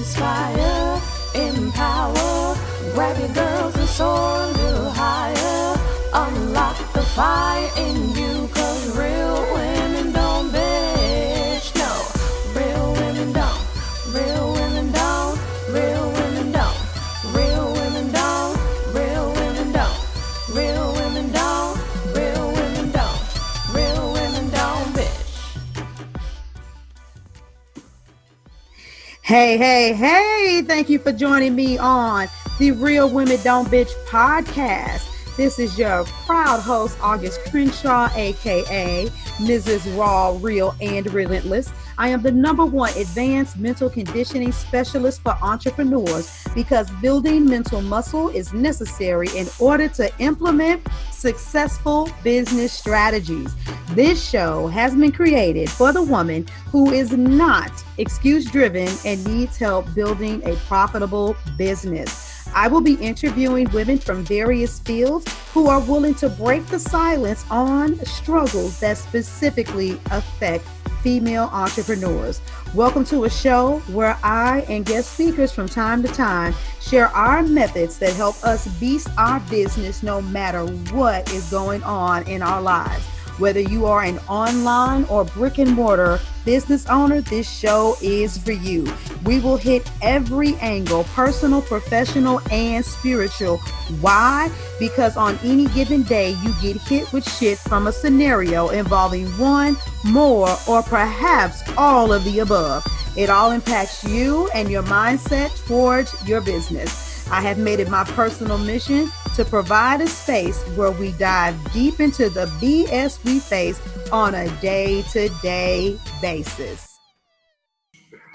inspire, empower, grab your girls and soar a little higher. Unlock the fire in you, cause real women don't bitch, no. Real women don't, real women don't, real women don't, real women don't, real women don't, real women don't, real women don't, real women don't bitch. Hey, thank you for joining me on the Real Women Don't Bitch podcast. This is your proud host, August Crenshaw, aka Mrs. Raw, Real, and Relentless. I am the #1 advanced mental conditioning specialist for entrepreneurs because building mental muscle is necessary in order to implement successful business strategies. This show has been created for the woman who is not excuse-driven and needs help building a profitable business. I will be interviewing women from various fields who are willing to break the silence on struggles that specifically affect female entrepreneurs. Welcome to a show where I and guest speakers from time to time share our methods that help us beast our business no matter what is going on in our lives. Whether you are an online or brick and mortar business owner, this show is for you. We will hit every angle, personal, professional, and spiritual. Why? Because on any given day, you get hit with shit from a scenario involving one, more, or perhaps all of the above. It all impacts you and your mindset towards your business. I have made it my personal mission to provide a space where we dive deep into the BS we face on a day-to-day basis.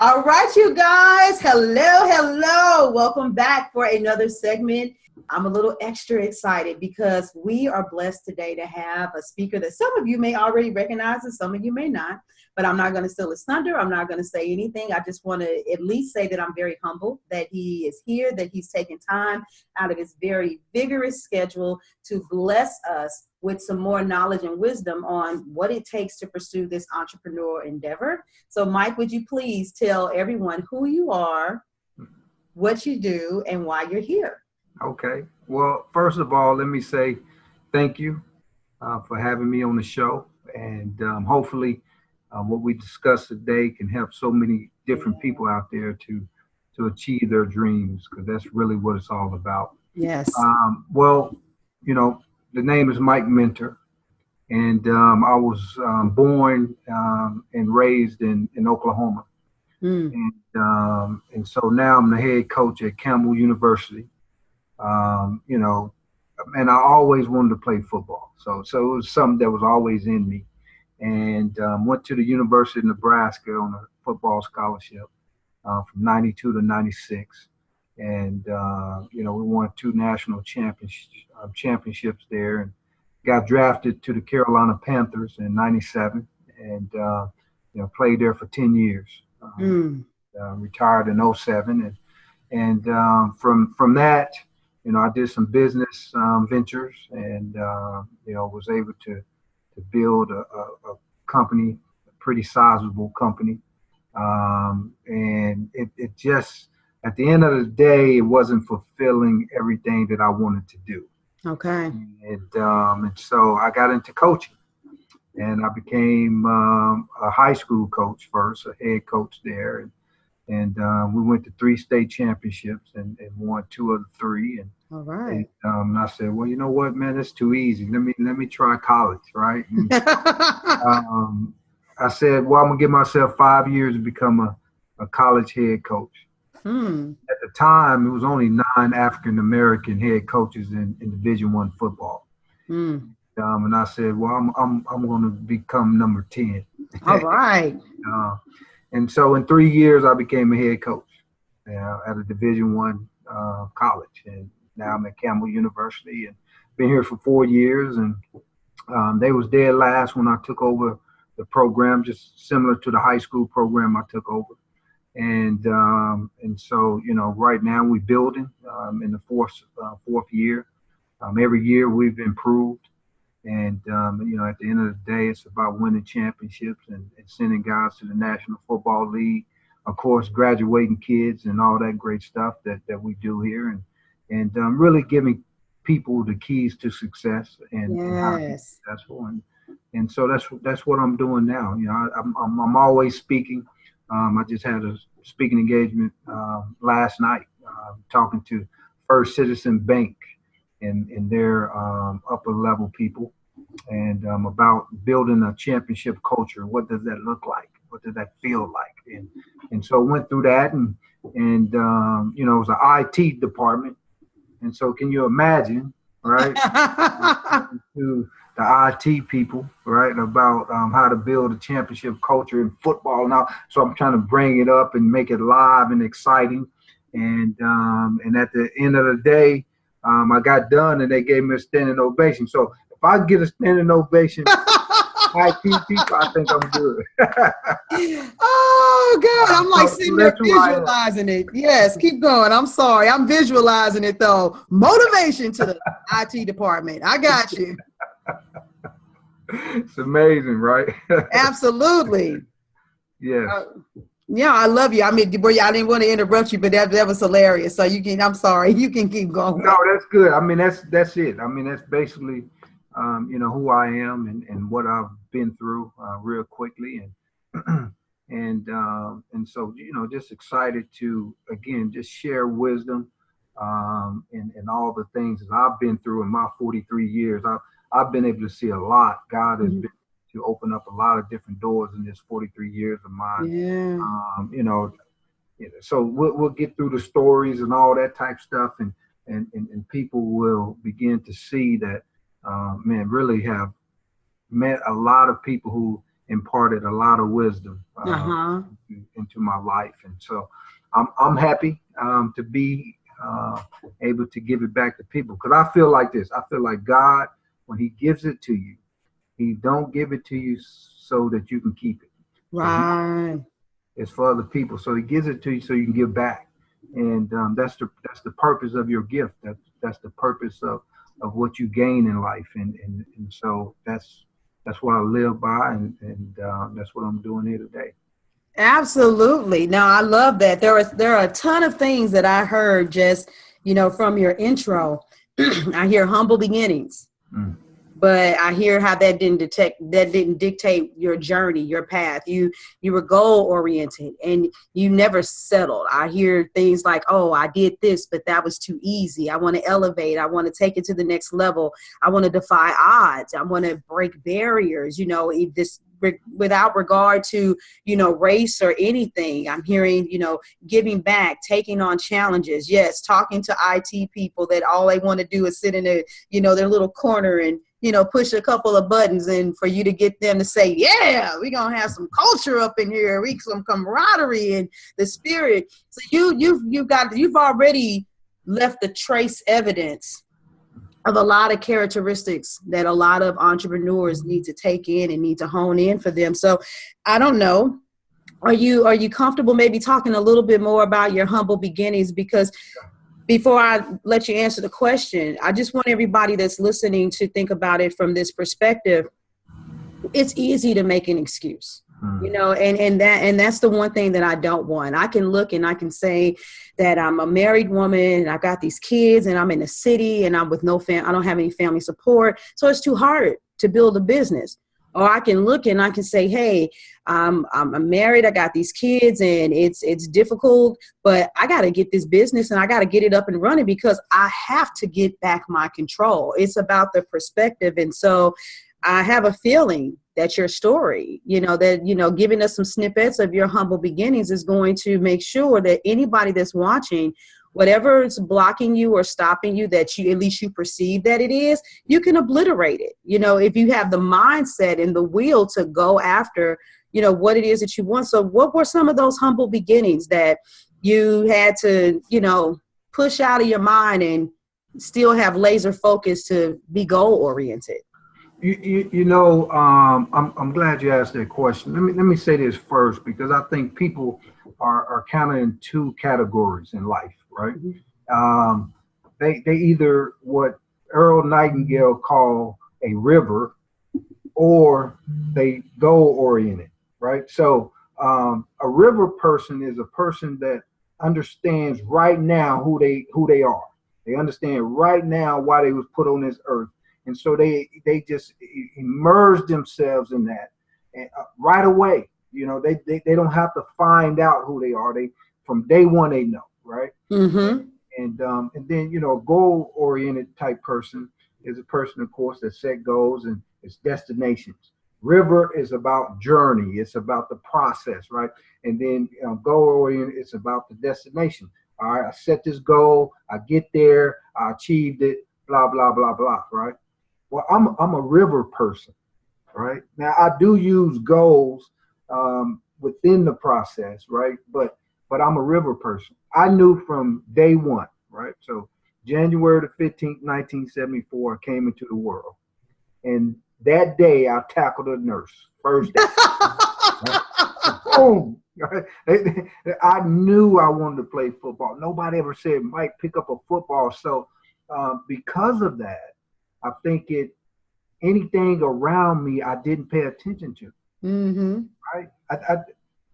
All right, you guys. Hello. Welcome back for another segment. I'm a little extra excited because we are blessed today to have a speaker that some of you may already recognize and some of you may not. But I'm not going to steal his thunder. I'm not going to say anything. I just want to at least say that I'm very humble that he is here, that he's taken time out of his very vigorous schedule to bless us with some more knowledge and wisdom on what it takes to pursue this entrepreneur endeavor. So, Mike, would you please tell everyone who you are, what you do, and why you're here? Okay. Well, first of all, let me say thank you for having me on the show. And hopefully what we discussed today can help so many different people out there to achieve their dreams, because that's really what it's all about. Yes. Well, you know, the name is Mike Minter, and I was born and raised in Oklahoma. And so now I'm the head coach at Campbell University. You know, and I always wanted to play football. So it was something that was always in me. And went to the University of Nebraska on a football scholarship from 92 to 96. And, you know, we won 2 national championships there, and got drafted to the Carolina Panthers in 97 and, you know, played there for 10 years. Retired in 07. And from that, you know, I did some business ventures and, you know, was able to build a company, a pretty sizable company. And it just, at the end of the day, it wasn't fulfilling everything that I wanted to do. Okay. And so I got into coaching, and I became a high school coach first, a head coach there. And we went to 3 state championships and won 2 of the 3. And all right. And I said, well, you know what, man, that's too easy. Let me try college, right? And, I said, well, I'm gonna give myself 5 years to become a college head coach. At the time, it was only 9 African American head coaches in Division I football. And I said, well, I'm going to become number 10. All right. And so in 3 years, I became a head coach at a Division I college. And now I'm at Campbell University and been here for 4 years. And they was dead last when I took over the program, just similar to the high school program I took over. And so, you know, right now we're building in the fourth year. Every year we've improved. And, you know, at the end of the day, it's about winning championships and sending guys to the National Football League of course, graduating kids and all that great stuff that we do here, and really giving people the keys to success and how to be successful. And so that's what I'm doing now. You know, I'm always speaking. I just had a speaking engagement last night, talking to First Citizen Bank and their upper level people, and about building a championship culture. What does that look like? What does that feel like? And so went through that, and you know, it was an IT department, and so can you imagine, right? To the IT people, right, about how to build a championship culture in football now. So I'm trying to bring it up and make it live and exciting. And at the end of the day, I got done and they gave me a standing ovation. So if I get a standing ovation, IT people, I think I'm good. Oh God, I'm like sitting there visualizing it. Yes, keep going. I'm sorry, I'm visualizing it though. Motivation to the IT department. I got you. It's amazing, right? Absolutely. Yes. Yeah, I love you. I mean, I didn't want to interrupt you, but that was hilarious. So you can, I'm sorry, you can keep going. No, that's good. I mean, that's it. I mean, that's basically, you know, who I am and what I've been through real quickly. And, and so, you know, just excited to, again, just share wisdom and all the things that I've been through in my 43 years. I've been able to see a lot. God has been to open up a lot of different doors in this 43 years of mine. Yeah. You know, so we'll get through the stories and all that type stuff, and people will begin to see that, man, really have met a lot of people who imparted a lot of wisdom into my life. And so I'm happy to be able to give it back to people, because I feel like this. I feel like God, when he gives it to you, he don't give it to you so that you can keep it. Right. It's for other people. So he gives it to you so you can give back. And that's the purpose of your gift. That's the purpose of what you gain in life. And so that's what I live by, and that's what I'm doing here today. Absolutely. No, I love that. There are a ton of things that I heard just, you know, from your intro. I hear humble beginnings. But I hear how that didn't dictate your journey, your path. You were goal oriented and you never settled. I hear things like, oh, I did this, but that was too easy. I want to elevate. I want to take it to the next level. I want to defy odds. I want to break barriers, you know, without regard to, you know, race or anything. I'm hearing, you know, giving back, taking on challenges. Yes. Talking to IT people that all they want to do is sit in a, you know, their little corner and, you know, push a couple of buttons, and for you to get them to say, yeah, we're going to have some culture up in here, some camaraderie and the spirit. So you've already left the trace evidence of a lot of characteristics that a lot of entrepreneurs need to take in and need to hone in for them. So I don't know, are you comfortable maybe talking a little bit more about your humble beginnings? Because before I let you answer the question, I just want everybody that's listening to think about it from this perspective. It's easy to make an excuse, you know, and that's the one thing that I don't want. I can look and I can say that I'm a married woman and I got these kids and I'm in the city and I'm with no I don't have any family support. So it's too hard to build a business. Or I can look and I can say, hey, I'm married, I got these kids and it's difficult, but I got to get this business and I got to get it up and running because I have to get back my control. It's about the perspective. And so I have a feeling that your story, you know, that, you know, giving us some snippets of your humble beginnings is going to make sure that anybody that's watching, whatever is blocking you or stopping you, that you, at least you perceive that it is, you can obliterate it. You know, if you have the mindset and the will to go after, you know, what it is that you want. So what were some of those humble beginnings that you had to, you know, push out of your mind and still have laser focus to be goal oriented? You know, I'm glad you asked that question. Let me say this first, because I think people are kind of in two categories in life, right? They either what Earl Nightingale called a river, or they goal oriented, right? So A river person is a person that understands right now who they are. They understand right now why they was put on this earth, and so they just immerse themselves in that and, right away. You know, they don't have to find out who they are. They from day one they know, right? Mm-hmm. And then, you know, goal oriented type person is a person, of course, that set goals and its destinations. River is about journey. It's about the process, right? And then goal oriented, it's about the destination. All right, I set this goal, I get there, I achieved it, blah blah blah blah, right? Well, I'm a river person, right? Now I do use goals within the process, right? But I'm a river person. I knew from day one, right? So January the 15th, 1974, I came into the world. And that day I tackled a nurse. First day. Right? Boom. Right? I knew I wanted to play football. Nobody ever said, Mike, pick up a football. So because of that, I think anything around me I didn't pay attention to. Mm-hmm. Right?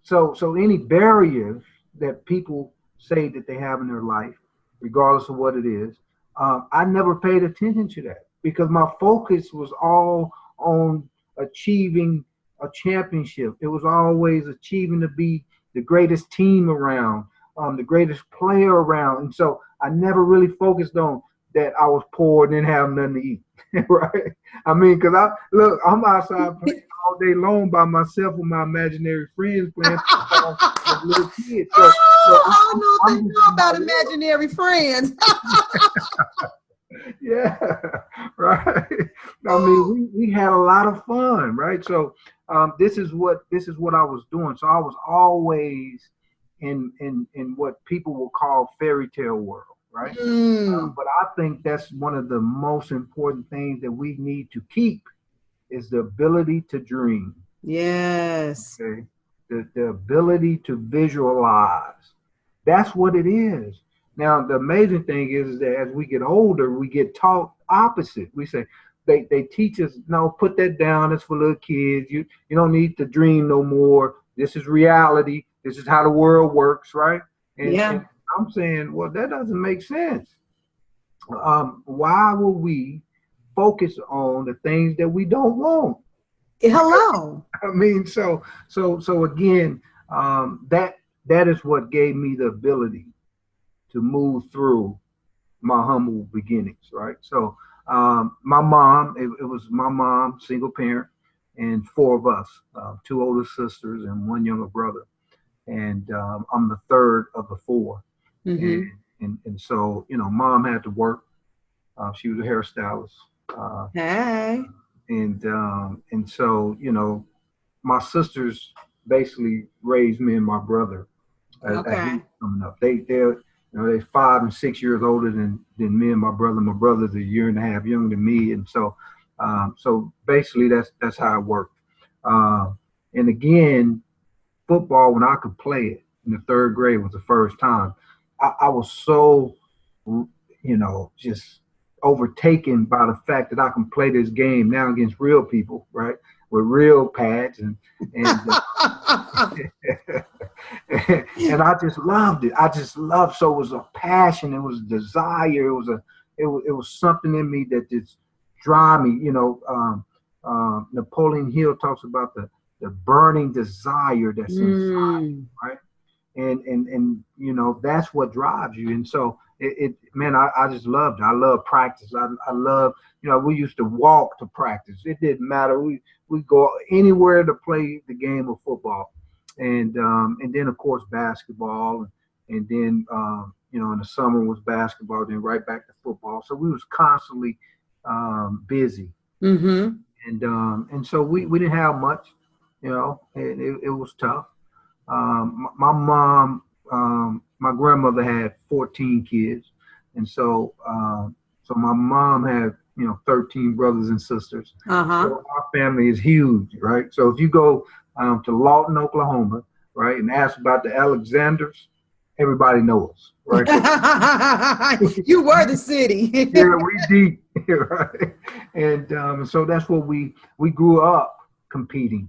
So any barriers that people say that they have in their life, regardless of what it is, I never paid attention to that because my focus was all on achieving a championship. It was always achieving to be the greatest team around, the greatest player around. And so I never really focused on that I was poor and didn't have nothing to eat. Right? I mean, because I'm outside playing all day long by myself with my imaginary friends playing football as little kids. So I don't know if they know about imaginary friends. Yeah, right. I mean, we had a lot of fun, right? So this is what I was doing. So I was always in what people will call fairy tale world, right? But I think that's one of the most important things that we need to keep is the ability to dream. Yes. Okay. The ability to visualize. That's what it is. Now, the amazing thing is that as we get older, we get taught opposite. We say, they teach us, no, put that down. It's for little kids. You don't need to dream no more. This is reality. This is how the world works, right? And I'm saying, well, that doesn't make sense. Why will we focus on the things that we don't want? Hello. I mean, so again, that is what gave me the ability to move through my humble beginnings, right? So my mom, it was my mom, single parent, and four of us, two older sisters and one younger brother. And I'm the third of the four. Mm-hmm. And so, you know, mom had to work. She was a hairstylist. Hey. And so, you know, my sisters basically raised me and my brother as he was coming up. They're 5 and 6 years older than me and my brother. My brother's a year and a half younger than me, and so basically that's how it worked. And again, football, when I could play it in the third grade was the first time. I was so, you know, just overtaken by the fact that I can play this game now against real people, right, with real pads and and I just loved it. So it was a passion, it was a desire, it was something in me that just drive me. You know, Napoleon Hill talks about the burning desire that's inside, right? And you know, that's what drives you. And so I just loved it. I love practice. I love, you know, we used to walk to practice. It didn't matter. We go anywhere to play the game of football. And then of course basketball, and then you know, in the summer was basketball, then right back to football. So we was constantly busy. Mm-hmm. And so we didn't have much, you know. It was tough. My mom, my grandmother had 14 kids, and so my mom had, you know, 13 brothers and sisters. So our family is huge, right? So if you go to Lawton, Oklahoma, right, and ask about the Alexanders, everybody knows, right? You were the city. Yeah, we deep, right? And so that's what we grew up competing.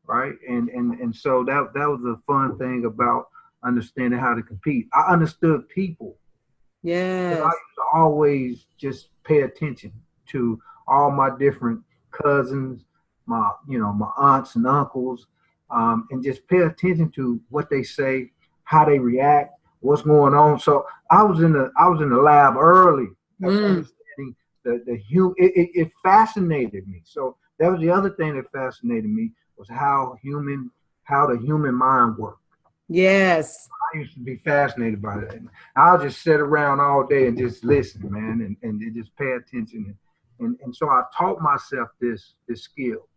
right? And so that was the fun thing about understanding how to compete. I understood people. Because I Yes. used to always just pay attention to all my different cousins, my aunts and uncles, and just pay attention to what they say, how they react, what's going on. So I was in the lab early of understanding the human. It fascinated me. So that was the other thing that fascinated me was how the human mind works. Yes. I used to be fascinated by that. I'll just sit around all day and just listen, man, and just pay attention. And so I taught myself this skill,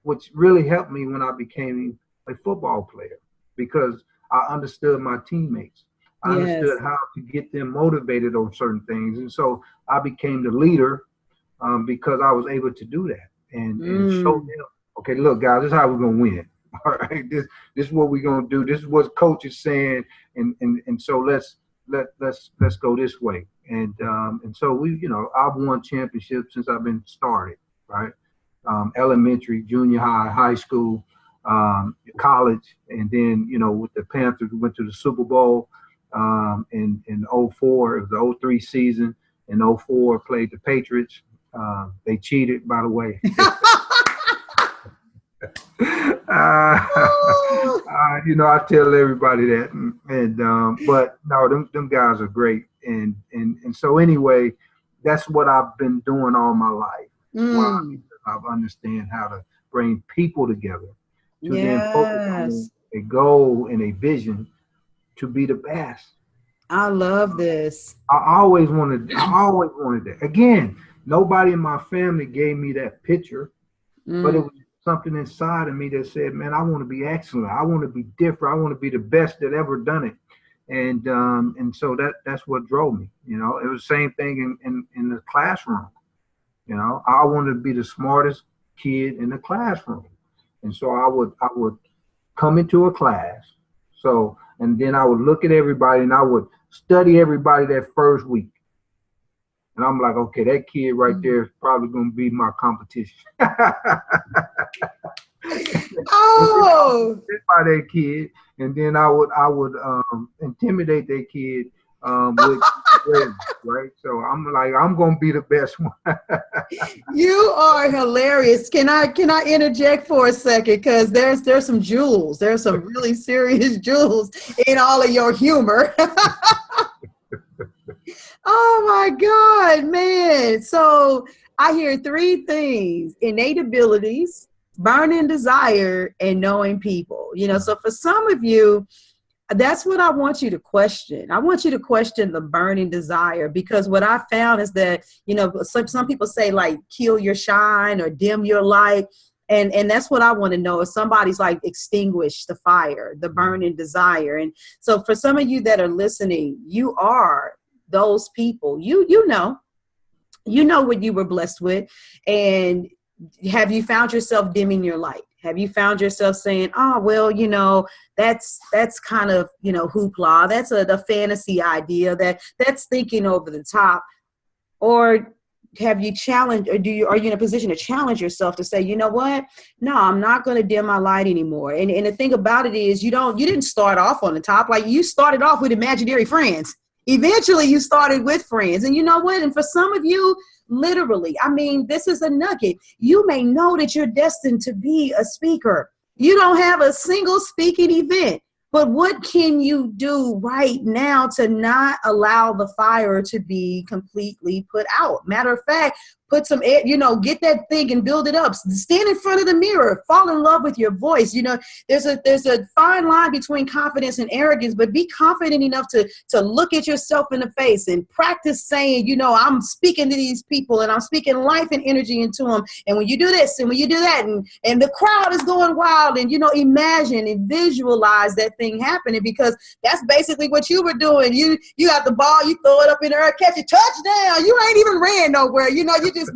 which really helped me when I became a football player because I understood my teammates. I Yes. understood how to get them motivated on certain things. And so I became the leader because I was able to do that and show them, okay, look, guys, this is how we're going to win. All right, this is what we're gonna do. This is what coach is saying, and so let's go this way. And so I've won championships since I've been started, right? Elementary, junior high, high school, college, and then with the Panthers we went to the Super Bowl in '04. It was the '03 season. In '04 played the Patriots. They cheated, by the way. I tell everybody that, but no, them guys are great, and so anyway, that's what I've been doing all my life. Why? Because I've understand how to bring people together to then focus on a goal and a vision to be the best. I love this. I always wanted that. Again, nobody in my family gave me that picture, but it was something inside of me that said, man, I want to be excellent. I want to be different. I want to be the best that ever done it. And so that's what drove me. It was the same thing in the classroom. I wanted to be the smartest kid in the classroom. And so I would come into a class. And then I would look at everybody and I would study everybody that first week. And I'm like, okay, that kid right there is probably going to be my competition. Oh, by that kid, and then I would intimidate that kid with grades, right? So I'm like, I'm going to be the best one. you are hilarious. Can I interject for a second? Because there's some jewels. There's some really serious jewels in all of your humor. Oh my God, man. So I hear three things: innate abilities, burning desire, and knowing people. So for some of you, that's what I want you to question. I want you to question the burning desire, because what I found is that, some people say like kill your shine or dim your light. And that's what I want to know, if somebody's like extinguish the fire, the burning desire. And so for some of you that are listening, you are those people. You know what you were blessed with. And have you found yourself dimming your light? Have you found yourself saying, oh, well, that's kind of, hoopla. That's a fantasy idea that's thinking over the top? Or have you challenged, or are you in a position to challenge yourself to say, you know what? No, I'm not going to dim my light anymore. And the thing about it is you didn't start off on the top. Like, you started off with imaginary friends. Eventually you started with friends. And you know what? And for some of you, literally, this is a nugget. You may know that you're destined to be a speaker. You don't have a single speaking event, but what can you do right now to not allow the fire to be completely put out? Matter of fact, put some air, get that thing and build it up. Stand in front of the mirror, fall in love with your voice. There's a fine line between confidence and arrogance, but be confident enough to look at yourself in the face and practice saying, I'm speaking to these people and I'm speaking life and energy into them. And when you do this and when you do that and the crowd is going wild, and, imagine and visualize that thing happening, because that's basically what you were doing. You got the ball, you throw it up in the air, catch it, touchdown. You ain't even ran nowhere. You just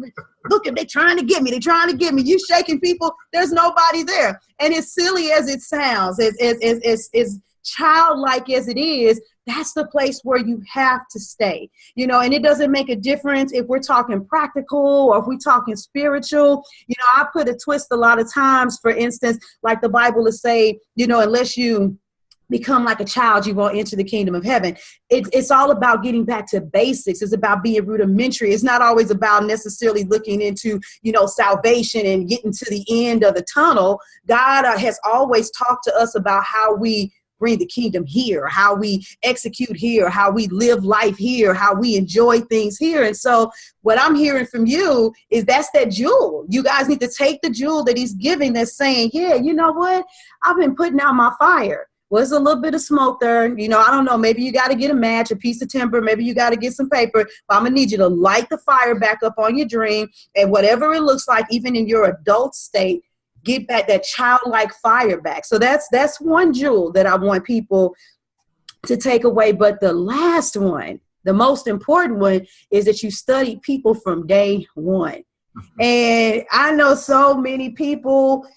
look, they trying to get me. You shaking people. There's nobody there. And as silly as it sounds, as childlike as it is, that's the place where you have to stay, you know, and it doesn't make a difference if we're talking practical or if we're talking spiritual. You know, I put a twist a lot of times, for instance, like the Bible is say, you know, unless you become like a child, you won't enter the kingdom of heaven. It's all about getting back to basics. It's about being rudimentary. It's not always about necessarily looking into, you know, salvation and getting to the end of the tunnel. God has always talked to us about how we bring the kingdom here, how we execute here, how we live life here, how we enjoy things here. And so what I'm hearing from you is that's that jewel. You guys need to take the jewel that he's giving that's saying, yeah, you know what? I've been putting out my fire. Well, there's a little bit of smoke there. You know, I don't know. Maybe you got to get a match, a piece of timber. Maybe you got to get some paper. But I'm going to need you to light the fire back up on your dream. And whatever it looks like, even in your adult state, get back that childlike fire back. So that's one jewel that I want people to take away. But the last one, the most important one, is that you study people from day one. And I know so many people,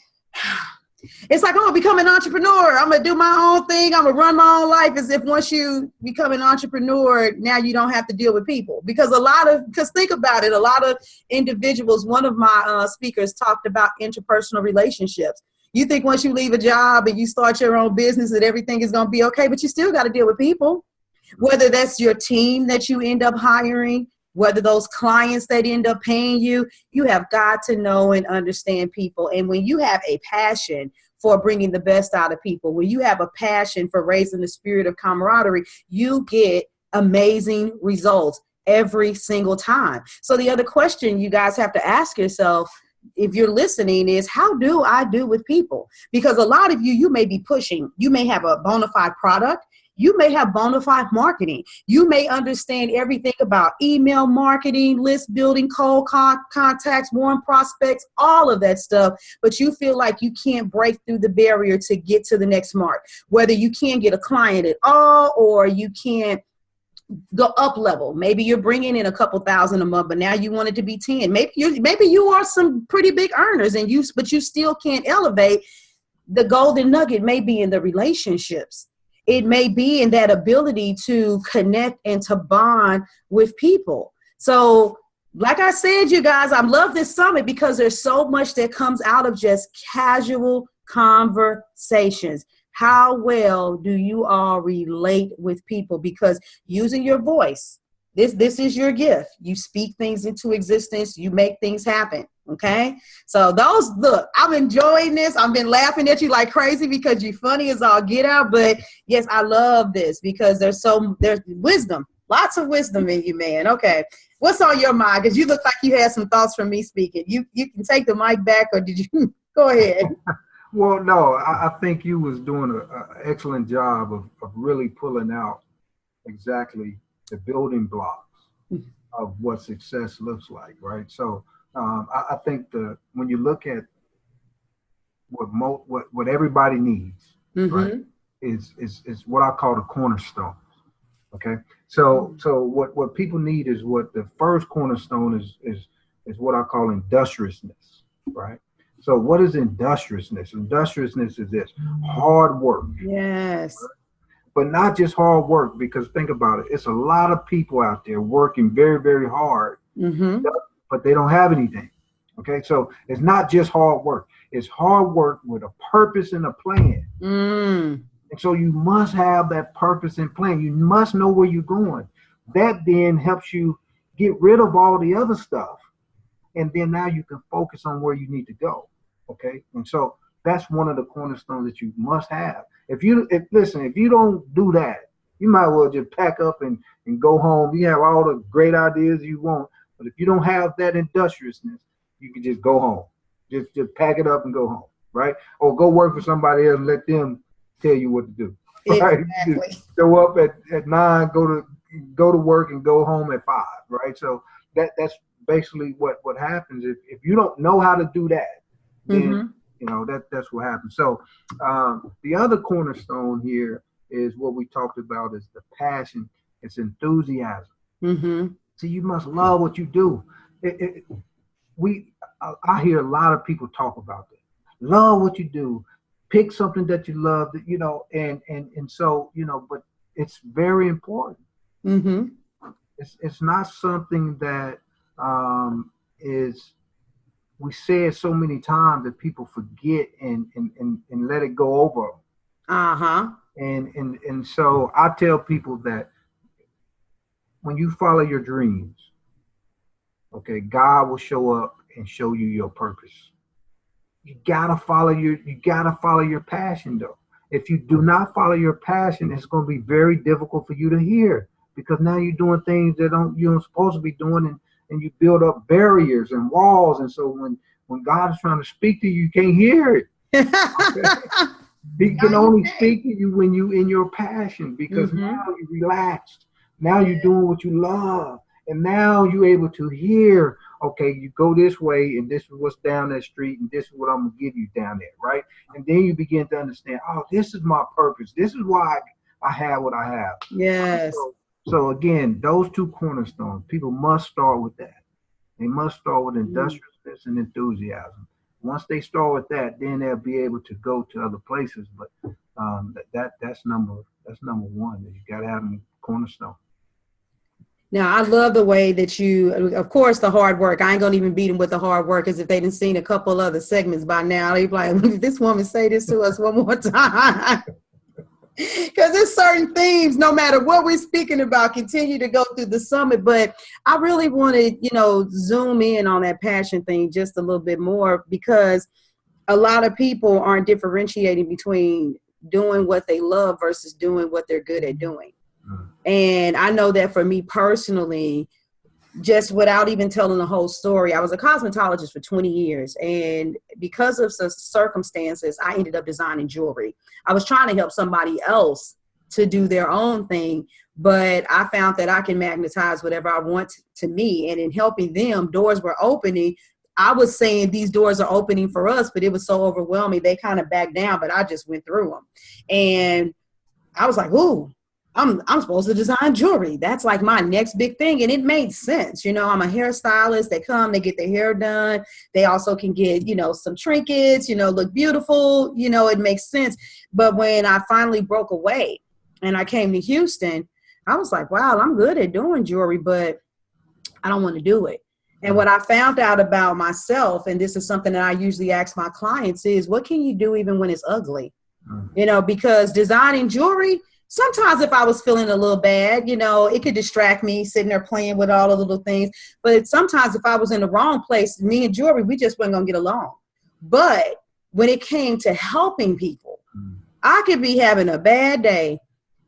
it's like, I'm going to become an entrepreneur. I'm going to do my own thing. I'm going to run my own life, as if once you become an entrepreneur, now you don't have to deal with people. Because think about it, a lot of individuals, one of my speakers talked about interpersonal relationships. You think once you leave a job and you start your own business that everything is going to be okay, but you still got to deal with people. Whether that's your team that you end up hiring, whether those clients that end up paying you, you have got to know and understand people. And when you have a passion for bringing the best out of people, when you have a passion for raising the spirit of camaraderie, you get amazing results every single time. So the other question you guys have to ask yourself, if you're listening, is how do I do with people? Because a lot of you may be pushing, you may have a bona fide product. You may have bona fide marketing. You may understand everything about email marketing, list building, cold contacts, warm prospects, all of that stuff. But you feel like you can't break through the barrier to get to the next mark. Whether you can't get a client at all, or you can't go up level. Maybe you're bringing in a couple thousand a month, but now you want it to be 10. Maybe you are some pretty big earners, but you still can't elevate. The golden nugget may be in the relationships. It may be in that ability to connect and to bond with people. So like I said, you guys, I love this summit because there's so much that comes out of just casual conversations. How well do you all relate with people? Because using your voice, this is your gift. You speak things into existence. You make things happen. Okay. So look, I'm enjoying this. I've been laughing at you like crazy because you're funny as all get out. But yes, I love this because there's wisdom, lots of wisdom in you, man. Okay. What's on your mind? Because you look like you had some thoughts from me speaking. You can take the mic back, or did you go ahead? Well, no, I think you was doing an excellent job of really pulling out exactly the building blocks of what success looks like, right? So I think when you look at what everybody needs, right, is what I call the cornerstone. Okay, so what people need is what the first cornerstone is what I call industriousness, right? So what is industriousness? Industriousness is this: hard work. Yes. Right? But not just hard work, because think about it. It's a lot of people out there working very, very hard, but they don't have anything. Okay, so it's not just hard work. It's hard work with a purpose and a plan. And so you must have that purpose and plan. You must know where you're going. That then helps you get rid of all the other stuff. And then now you can focus on where you need to go. Okay, and so that's one of the cornerstones that you must have. If you don't do that, you might well just pack up and go home. You have all the great ideas you want, but if you don't have that industriousness, you can just go home. Just pack it up and go home, right? Or go work for somebody else and let them tell you what to do. Right? Exactly. Show up at 9, go to work and go home at 5, right? So that's basically what happens. If you don't know how to do that, then that's what happens. So the other cornerstone here is what we talked about is the passion. It's enthusiasm. So you must love what you do. I hear a lot of people talk about that. Love what you do. pick something that you love, you know, and so, you know, but it's very important. Mm-hmm. It's not something that is, we say it so many times that people forget and let it go over. Uh-huh. And so I tell people that when you follow your dreams, okay, God will show up and show you your purpose. You gotta follow your passion though. If you do not follow your passion, it's going to be very difficult for you to hear, because now you're doing things that you're not supposed to be doing, and you build up barriers and walls. And so when God is trying to speak to you, you can't hear it. Okay? He can only speak to you when you in your passion, because now you're relaxed. Now you're doing what you love. And now you're able to hear, okay, you go this way, and this is what's down that street, and this is what I'm going to give you down there, right? And then you begin to understand, oh, this is my purpose. This is why I have what I have. Yes. So again, those two cornerstones, people must start with that. They must start with industriousness and enthusiasm. Once they start with that, then they'll be able to go to other places. But that's number one. You got to have them cornerstone. Now, I love the way that you, of course, the hard work. I ain't going to even beat them with the hard work, because if they didn't seen a couple other segments by now, they'd be like, this woman say this to us one more time. Because there's certain themes, no matter what we're speaking about, continue to go through the summit. But I really want to, zoom in on that passion thing just a little bit more, because a lot of people aren't differentiating between doing what they love versus doing what they're good at doing. And I know that for me personally, just without even telling the whole story, I was a cosmetologist for 20 years. And because of some circumstances, I ended up designing jewelry. I was trying to help somebody else to do their own thing, but I found that I can magnetize whatever I want to me. And in helping them, doors were opening. I was saying these doors are opening for us, but it was so overwhelming. They kind of backed down, but I just went through them. And I was like, ooh, I'm supposed to design jewelry. That's like my next big thing. And it made sense. I'm a hairstylist. They come, they get their hair done. They also can get, some trinkets, look beautiful. It makes sense. But when I finally broke away and I came to Houston, I was like, wow, I'm good at doing jewelry, but I don't want to do it. And what I found out about myself, and this is something that I usually ask my clients, is what can you do even when it's ugly? Because designing jewelry, sometimes if I was feeling a little bad, it could distract me sitting there playing with all the little things. But sometimes if I was in the wrong place, me and jewelry, we just weren't going to get along. But when it came to helping people, I could be having a bad day.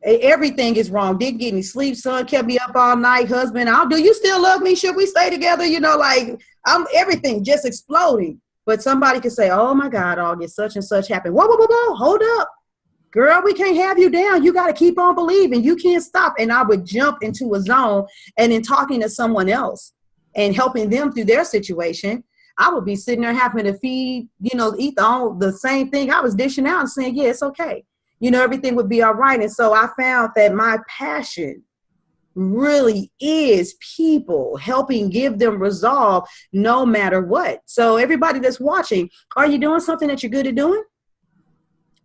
Everything is wrong. Didn't get any sleep. Son kept me up all night. Husband, do you still love me? Should we stay together? I'm everything just exploding. But somebody could say, oh my God, August, such and such happened. Whoa, hold up. Girl, we can't have you down. You got to keep on believing. You can't stop. And I would jump into a zone, and in talking to someone else and helping them through their situation, I would be sitting there having to feed, eat the same thing I was dishing out and saying, yeah, it's okay. Everything would be all right. And so I found that my passion really is people, helping give them resolve no matter what. So everybody that's watching, are you doing something that you're good at doing?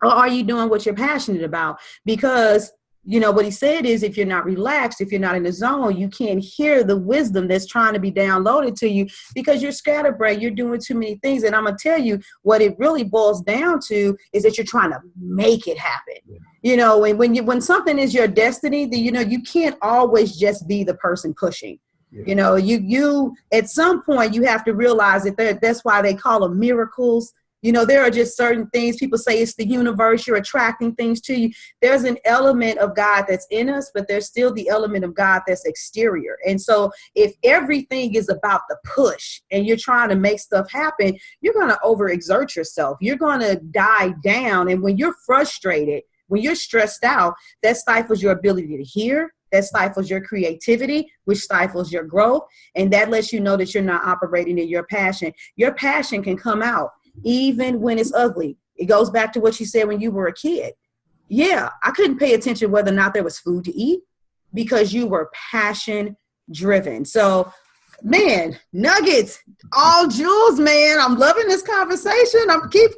Or are you doing what you're passionate about? Because, what he said is, if you're not relaxed, if you're not in the zone, you can't hear the wisdom that's trying to be downloaded to you, because you're scatterbrained. You're doing too many things. And I'm going to tell you what it really boils down to is that you're trying to make it happen. And when something is your destiny, you can't always just be the person pushing. Yeah. You at some point you have to realize that that's why they call them miracles. There are just certain things. People say it's the universe. You're attracting things to you. There's an element of God that's in us, but there's still the element of God that's exterior. And so if everything is about the push and you're trying to make stuff happen, you're going to overexert yourself. You're going to die down. And when you're frustrated, when you're stressed out, that stifles your ability to hear. That stifles your creativity, which stifles your growth. And that lets you know that you're not operating in your passion. Your passion can come out even when it's ugly. It goes back to what you said when you were a kid. Yeah, I couldn't pay attention whether or not there was food to eat, because you were passion driven. So Man, nuggets, all jewels, man. I'm loving this conversation. I'm keep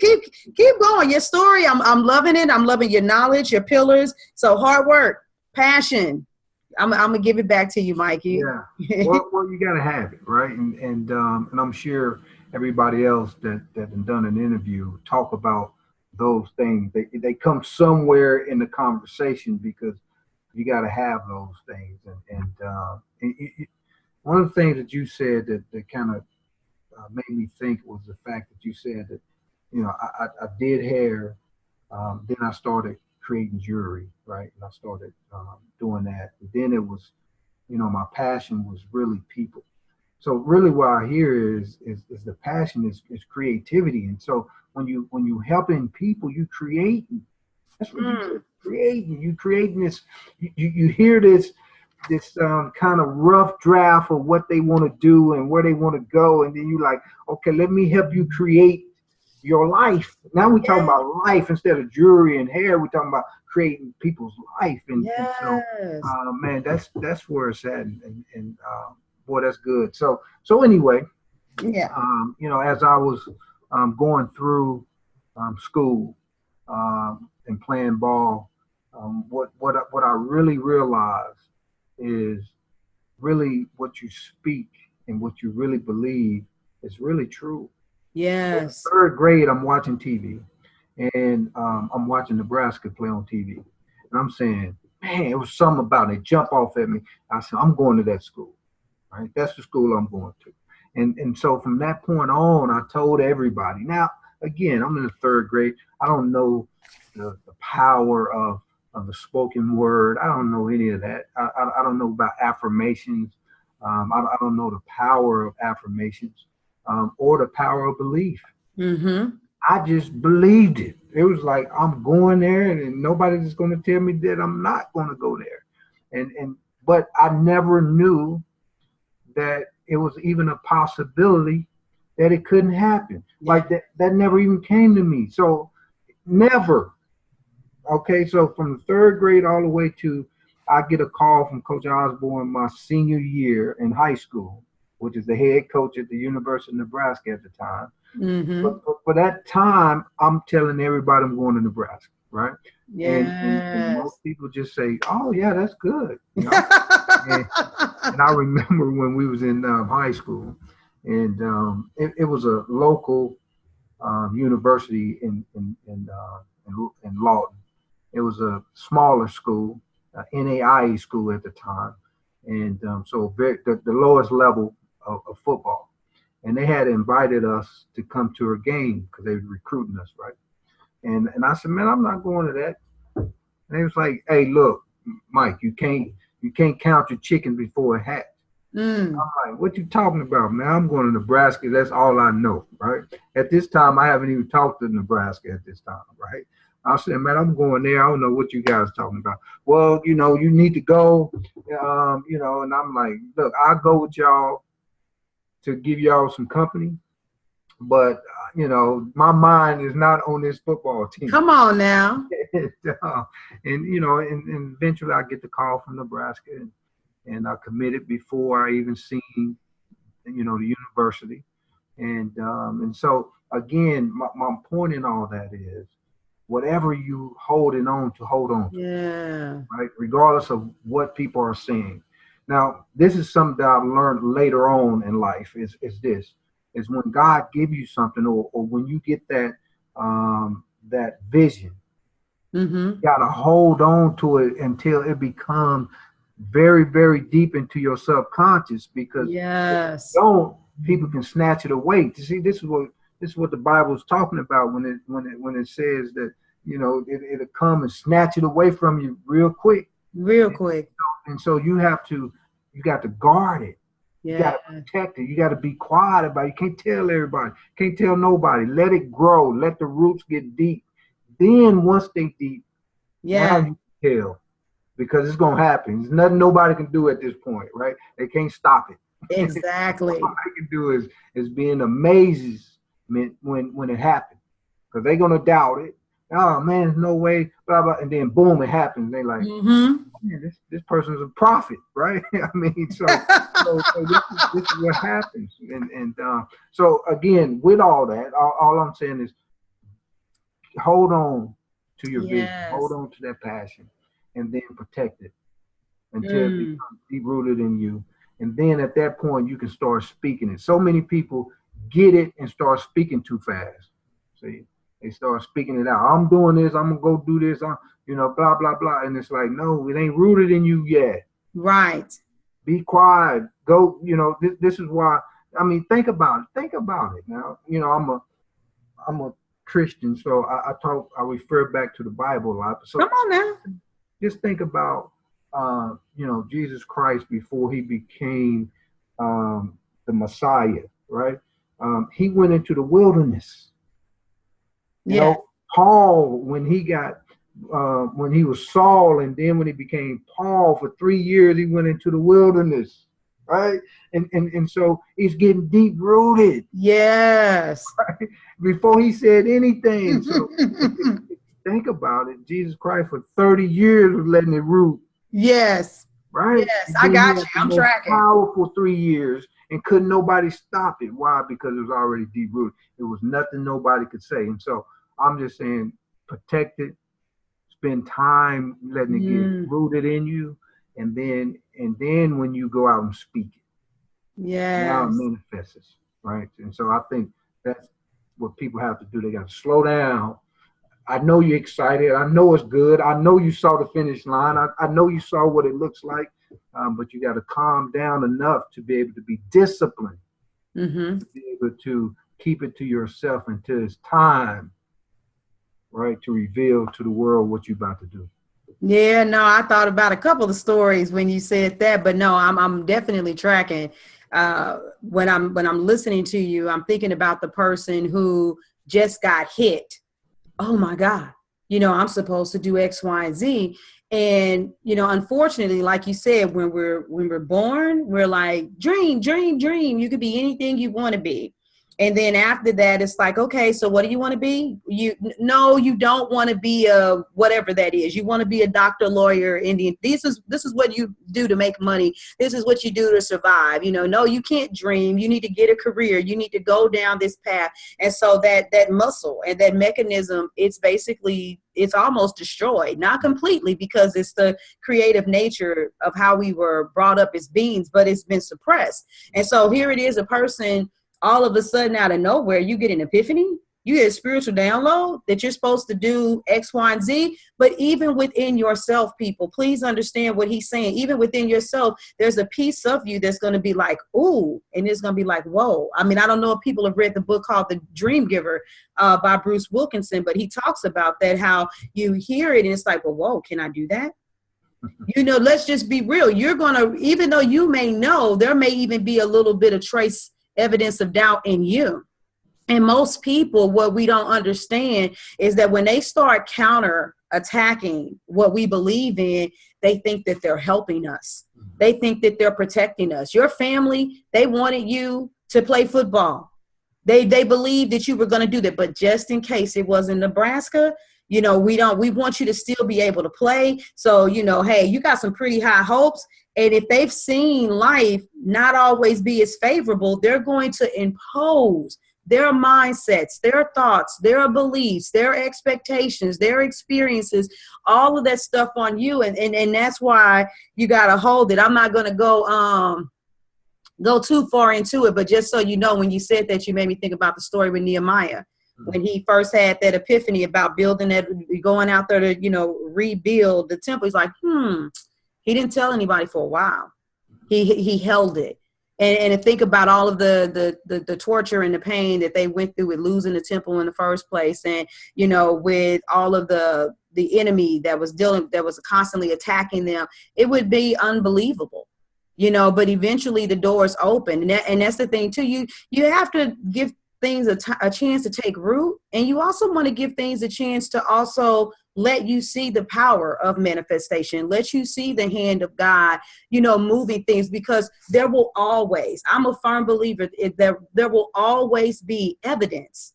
going. Your story, I'm loving it. I'm loving your knowledge, your pillars. So hard work, passion. I'm gonna give it back to you, Mikey. Yeah. Well, you gotta have it, right? And I'm sure everybody else that done an interview talk about those things. They come somewhere in the conversation because you got to have those things. One of the things that you said that kind of made me think was the fact that you said that, I did hair, then I started creating jewelry, right? And I started doing that. And then it was, my passion was really people. So really what I hear is the passion is creativity. And so when you helping people, you creating. That's what you're creating. You creating this. You hear this kind of rough draft of what they want to do and where they want to go, and then you like, okay, let me help you create your life. Now we're talking about life instead of jewelry and hair. We're talking about creating people's life, and so, man, that's where it's at, and boy, that's good. So anyway, as I was going through school and playing ball, what I really realized is really what you speak and what you really believe is really true. Yes. In third grade, I'm watching TV, and I'm watching Nebraska play on TV, and I'm saying, man, it was something about it. It jumped off at me. I said, I'm going to that school. Right? That's the school I'm going to. And so from that point on, I told everybody. Now, again, I'm in the third grade. I don't know the power of the spoken word. I don't know any of that. I don't know about affirmations. I don't know the power of affirmations or the power of belief. Mm-hmm. I just believed it. It was like, I'm going there, and nobody's going to tell me that I'm not going to go there. But I never knew that it was even a possibility that it couldn't happen. Yeah. Like that never even came to me. So never. Okay, so from the third grade all the way to, I get a call from Coach Osborne my senior year in high school, which is the head coach at the University of Nebraska at the time. Mm-hmm. But for that time, I'm telling everybody I'm going to Nebraska, right? Yes. And most people just say, "Oh yeah, that's good." You know? and I remember when we was in high school, and it was a local university in Lawton. It was a smaller school, NAIA school at the time, and so the lowest level of football. And they had invited us to come to a game because they were recruiting us, right? And I said, man, I'm not going to that. And they was like, hey, look, Mike, you can't count your chicken before it hatch. I'm like, what you talking about, man? I'm going to Nebraska. That's all I know, right? At this time, I haven't even talked to Nebraska at this time, right? I said, man, I'm going there. I don't know what you guys talking about. Well, you need to go, and I'm like, look, I'll go with y'all to give y'all some company, but my mind is not on this football team. Come on now. and eventually I get the call from Nebraska, and I committed before I even seen, the university, and so again, my point in all that is, whatever you holding on to, hold on to. Yeah. Right, regardless of what people are saying. Now, this is something that I've learned later on in life is when God gives you something, or when you get that vision, you gotta hold on to it until it becomes very, very deep into your subconscious, because if you don't, people can snatch it away. You see, this is what the Bible is talking about when it says that, it'll come and snatch it away from you real quick. And so you got to guard it. You got to protect it. You got to be quiet about it. You can't tell everybody. Can't tell nobody. Let it grow. Let the roots get deep. Then once they deep, now you can tell, because it's going to happen. There's nothing nobody can do at this point, right? They can't stop it. Exactly. All I can do is be in amazement when it happens, because they're going to doubt it. oh man, there's no way, blah blah, and then boom, it happens. They like, man, this person's a prophet, right? I mean, so this is what happens, and so again, with all that, all I'm saying is, hold on to your vision, hold on to that passion, and then protect it until it becomes deep rooted in you. And then at that point, you can start speaking it. So many people get it and start speaking too fast. See, they start speaking it out. I'm doing this. I'm gonna go do this. I'm, blah blah blah. And it's like, no, it ain't rooted in you yet. Right. Be quiet. Go. This is why. I mean, think about it. Think about it. Now, I'm a Christian, so I refer back to the Bible a lot. So come on now. Just think about, Jesus Christ before he became the Messiah, right? He went into the wilderness. Paul, when he was Saul, and then when he became Paul for 3 years, he went into the wilderness, right? And so he's getting deep rooted. Yes. Right? Before he said anything. So think about it. Jesus Christ for 30 years was letting it root. Yes. Right? Yes, I got you. I'm tracking. Powerful 3 years, and couldn't nobody stop it. Why? Because it was already deep rooted. It was nothing nobody could say. And so I'm just saying, protect it, spend time letting it get rooted in you, and then when you go out and speak it, now it manifests, right? And so I think that's what people have to do. They got to slow down. I know you're excited. I know it's good. I know you saw the finish line. I know you saw what it looks like, but you got to calm down enough to be able to be disciplined, to be able to keep it to yourself until it's time, right, to reveal to the world what you're about to do. Yeah, no, I thought about a couple of stories when you said that, but no, I'm definitely tracking. When I'm listening to you, I'm thinking about the person who just got hit. Oh my God, I'm supposed to do X, Y, and Z. And, unfortunately, like you said, when we're born, we're like, dream, dream, dream. You could be anything you want to be. And then after that, it's like, okay, so what do you want to be? You don't want to be a whatever that is. You want to be a doctor, lawyer, Indian. This is what you do to make money. This is what you do to survive. No, you can't dream. You need to get a career. You need to go down this path. And so that muscle and that mechanism, it's almost destroyed. Not completely, because it's the creative nature of how we were brought up as beings, but it's been suppressed. And so here it is, a person, all of a sudden out of nowhere, you get an epiphany, you get a spiritual download that you're supposed to do X, Y, and Z. But even within yourself, people, please understand what he's saying. Even within yourself, there's a piece of you that's going to be like, ooh, and it's going to be like, whoa. I mean, I don't know if people have read the book called The Dream Giver by Bruce Wilkinson, but he talks about that, how you hear it and it's like, well, whoa, can I do that? Let's just be real. You're going to, even though you may know, there may even be a little bit of trace evidence of doubt in you. And most people, what we don't understand is that when they start counter attacking what we believe in, they think that they're helping us. They think that they're protecting us. Your family, they wanted you to play football. They believed that you were going to do that. But just in case it was in Nebraska, we want you to still be able to play. So, hey, you got some pretty high hopes. And if they've seen life not always be as favorable, they're going to impose their mindsets, their thoughts, their beliefs, their expectations, their experiences, all of that stuff on you. And that's why you got to hold it. I'm not going to go too far into it, but just so you know, when you said that, you made me think about the story with Nehemiah. When he first had that epiphany about building that, going out there to, rebuild the temple, he's like, he didn't tell anybody for a while. He held it. And think about all of the torture and the pain that they went through with losing the temple in the first place. And, with all of the enemy that was constantly attacking them, it would be unbelievable, but eventually the doors open. And that's the thing too. You have to give things a chance to take root. And you also want to give things a chance to also let you see the power of manifestation, let you see the hand of God, moving things, because there will always, I'm a firm believer that there will always be evidence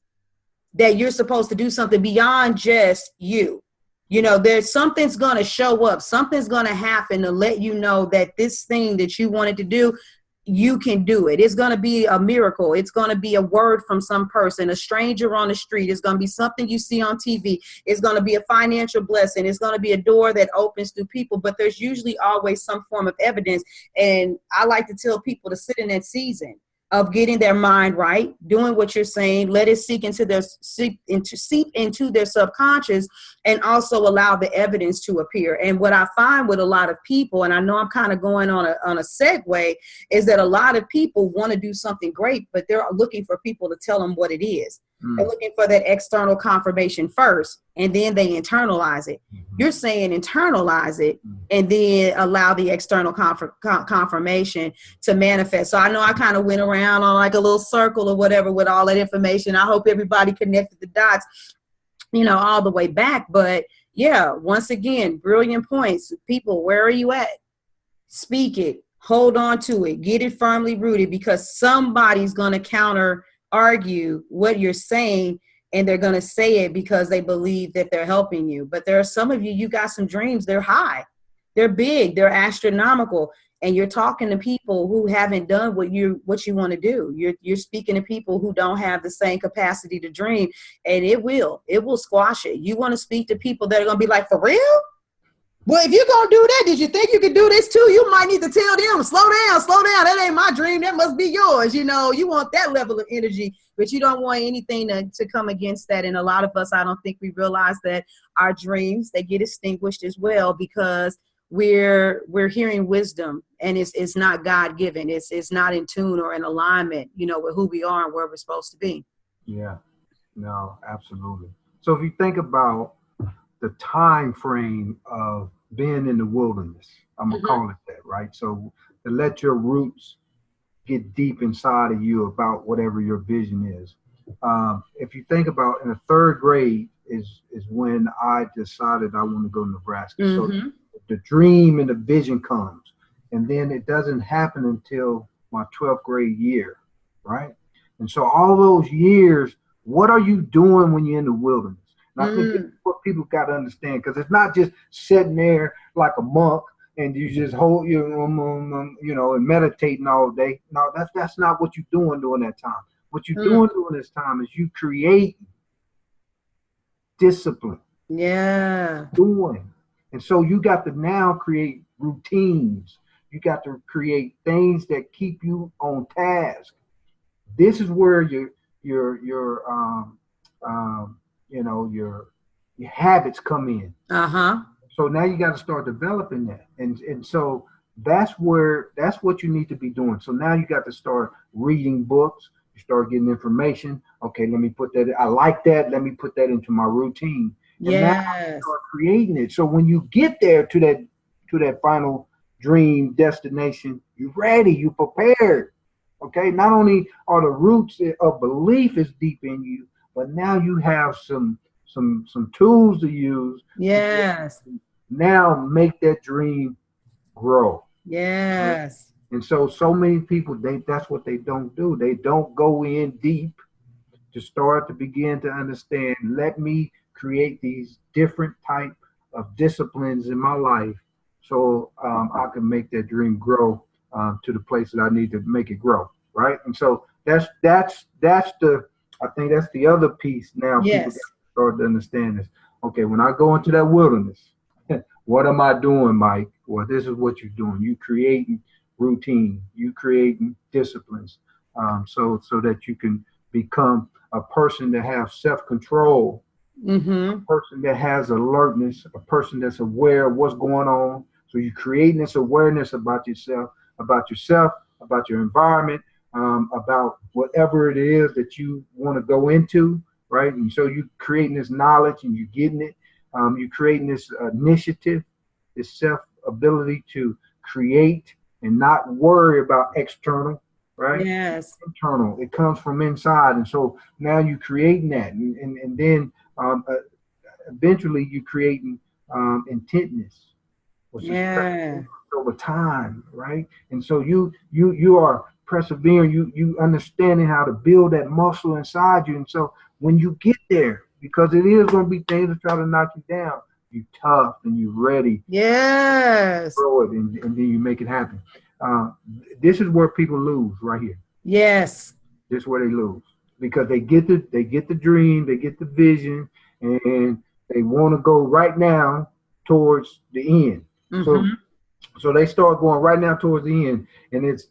that you're supposed to do something beyond just you. You know, there's something's going to show up. Something's going to happen to let you know that this thing that you wanted to do, you can do it. It's going to be a miracle. It's going to be a word from some person, a stranger on the street. It's going to be something you see on TV. It's going to be a financial blessing. It's going to be a door that opens through people. But there's usually always some form of evidence. And I like to tell people to sit in that season of getting their mind right, doing what you're saying, let it seep into their subconscious, and also allow the evidence to appear. And what I find with a lot of people, and I know I'm kind of going on a segue, is that a lot of people want to do something great, but they're looking for people to tell them what it is. They're looking for that external confirmation first, and then they internalize it. You're saying internalize it and then allow the external confirmation to manifest. So I know I kind of went around on like a little circle or whatever with all that information. I hope everybody connected the dots, you know, all the way back. But yeah, once again, brilliant points. People, where are you at? Speak it, hold on to it, get it firmly rooted, because somebody's going to argue what you're saying, and they're going to say it because they believe that they're helping you. But there are some of you, you got some dreams. They're high, they're big, they're astronomical, and you're talking to people who haven't done what you want to do. You're speaking to people who don't have the same capacity to dream, and it will squash it. You want to speak to people that are going to be like, for real? Well, if you're going to do that, did you think you could do this too? You might need to tell them, slow down. That ain't my dream. That must be yours. You know, you want that level of energy, but you don't want anything to come against that. And a lot of us, I don't think we realize that our dreams, they get extinguished as well, because we're hearing wisdom, and it's not God-given. It's not in tune or in alignment, you know, with who we are and where we're supposed to be. Yeah, no, absolutely. So if you think about the time frame of being in the wilderness, I'm gonna call it that, right? So to let your roots get deep inside of you about whatever your vision is. If you think about, in the third grade is when I decided I want to go to Nebraska. So the dream and the vision comes, and then it doesn't happen until my 12th grade year, right? And so all those years, what are you doing when you're in the wilderness? And I think that's what people got to understand, because it's not just sitting there like a monk and you just hold your, you know, and meditating all day. No, that's not what you're doing during that time. What you're doing during this time is you create discipline. Yeah. And so you got to now create routines. You got to create things that keep you on task. This is where your habits come in. So now you got to start developing that, and so that's what you need to be doing. So now you got to start reading books. You start getting information. Okay, let me put that. I like that. Let me put that into my routine. And now you start creating it. So when you get there to that final dream destination, you're ready. You're prepared. Okay. Not only are the roots of belief is deep in you, but now you have some tools to use. Yes. Now make that dream grow. Yes. And so many people, that's what they don't do. They don't go in deep to start to begin to understand, let me create these different type of disciplines in my life so I can make that dream grow to the place that I need to make it grow. Right. And so that's I think that's the other piece now. Yes. People start to understand this. Okay, when I go into that wilderness, what am I doing, Mike? Well, this is what you're doing. You creating routine, you creating disciplines, so that you can become a person that has self-control, a person that has alertness, a person that's aware of what's going on. So you're creating this awareness about yourself, about your environment, about whatever it is that you want to go into, right? And so you're creating this knowledge and you're getting it. You're creating this initiative, this self-ability to create and not worry about external, right? Yes. Internal. It comes from inside. And so now you're creating that. And then eventually you're creating intentness, which is over time, right? And so you are persevering, you understanding how to build that muscle inside you. And so when you get there, because it is going to be things that try to knock you down, you tough and you ready. Yes. Throw it and then you make it happen. This is where people lose right here. Yes. This is where they lose because they get the dream, they get the vision, and they want to go right now towards the end. Mm-hmm. So they start going right now towards the end, and it's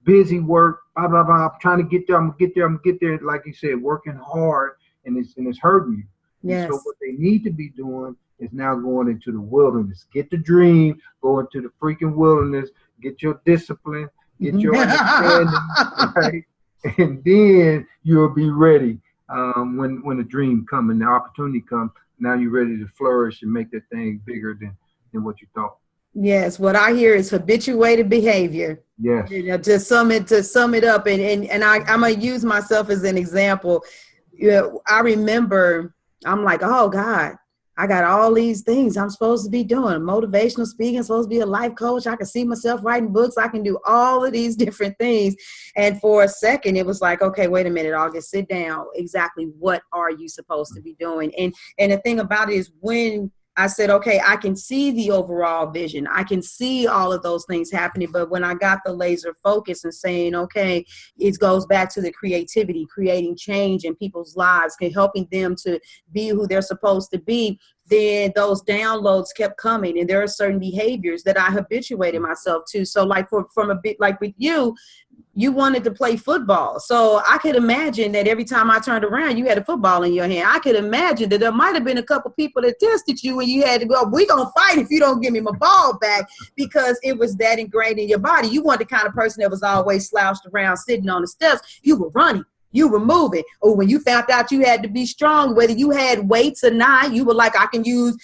busy work, blah blah blah. I'm trying to get there. I'm gonna get there. Like you said, working hard, and it's hurting you. Yes. And so what they need to be doing is now going into the wilderness. Get the dream. Go into the freaking wilderness. Get your discipline. Get your understanding, right? And then you'll be ready when the dream comes and the opportunity comes. Now you're ready to flourish and make that thing bigger than what you thought. Yes, what I hear is habituated behavior. Yes. To sum it up, and I'm gonna use myself as an example. I remember I'm like, oh God, I got all these things I'm supposed to be doing. Motivational speaking, I'm supposed to be a life coach. I can see myself writing books. I can do all of these different things. And for a second, it was like, okay, wait a minute, August, sit down. Exactly what are you supposed to be doing? And the thing about it is when I said, okay, I can see the overall vision. I can see all of those things happening. But when I got the laser focus and saying, okay, it goes back to the creativity, creating change in people's lives, helping them to be who they're supposed to be, then those downloads kept coming. And there are certain behaviors that I habituated myself to. So like from a bit like with you wanted to play football. So I could imagine that every time I turned around, you had a football in your hand. I could imagine that there might have been a couple people that tested you and you had to go, we're going to fight if you don't give me my ball back, because it was that ingrained in your body. You weren't the kind of person that was always slouched around sitting on the steps. You were running. You were moving. Or when you found out you had to be strong, whether you had weights or not, you were like, I can use,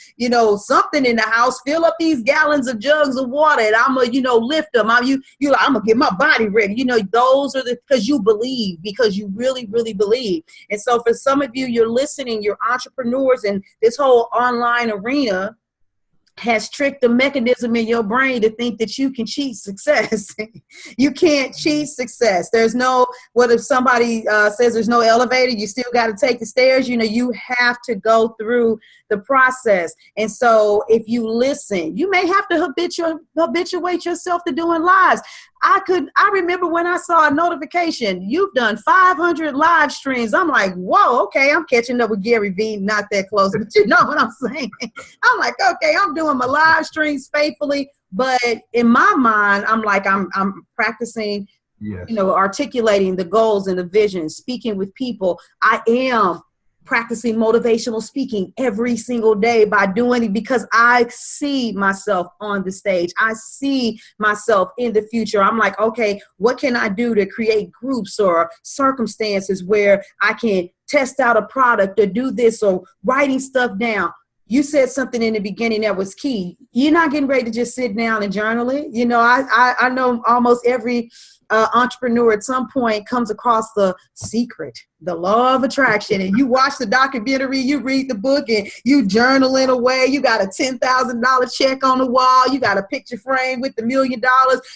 something in the house, fill up these gallons of jugs of water, and I'm going to, lift them. I'm going to get my body ready. Those are because you believe, because you really, really believe. And so for some of you, you're listening, you're entrepreneurs, and this whole online arena has tricked the mechanism in your brain to think that you can cheat success. You can't cheat success. There's what if somebody says there's no elevator, you still got to take the stairs. You have to go through the process. And so if you listen, you may have to habituate yourself to doing lives. I remember when I saw a notification, you've done 500 live streams. I'm like, whoa, okay, I'm catching up with Gary Vee, not that close, but you know what I'm saying? I'm like, okay, I'm doing my live streams faithfully. But in my mind, I'm like, I'm practicing, yes, articulating the goals and the vision, speaking with people. I am practicing motivational speaking every single day by doing it because I see myself on the stage. I see myself in the future. I'm like, okay, what can I do to create groups or circumstances where I can test out a product or do this, or writing stuff down? You said something in the beginning that was key. You're not getting ready to just sit down and journal it. I know almost every entrepreneur at some point comes across the secret, the law of attraction, and you watch the documentary, you read the book, and you journal in a way. You got a $10,000 check on the wall. You got a picture frame with $1 million.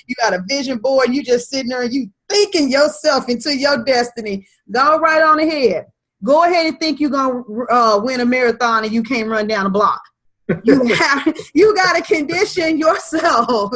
You got a vision board. You just sitting there and you thinking yourself into your destiny. Go right on ahead. Go ahead and think you're going to win a marathon and you can't run down a block. You got to condition yourself.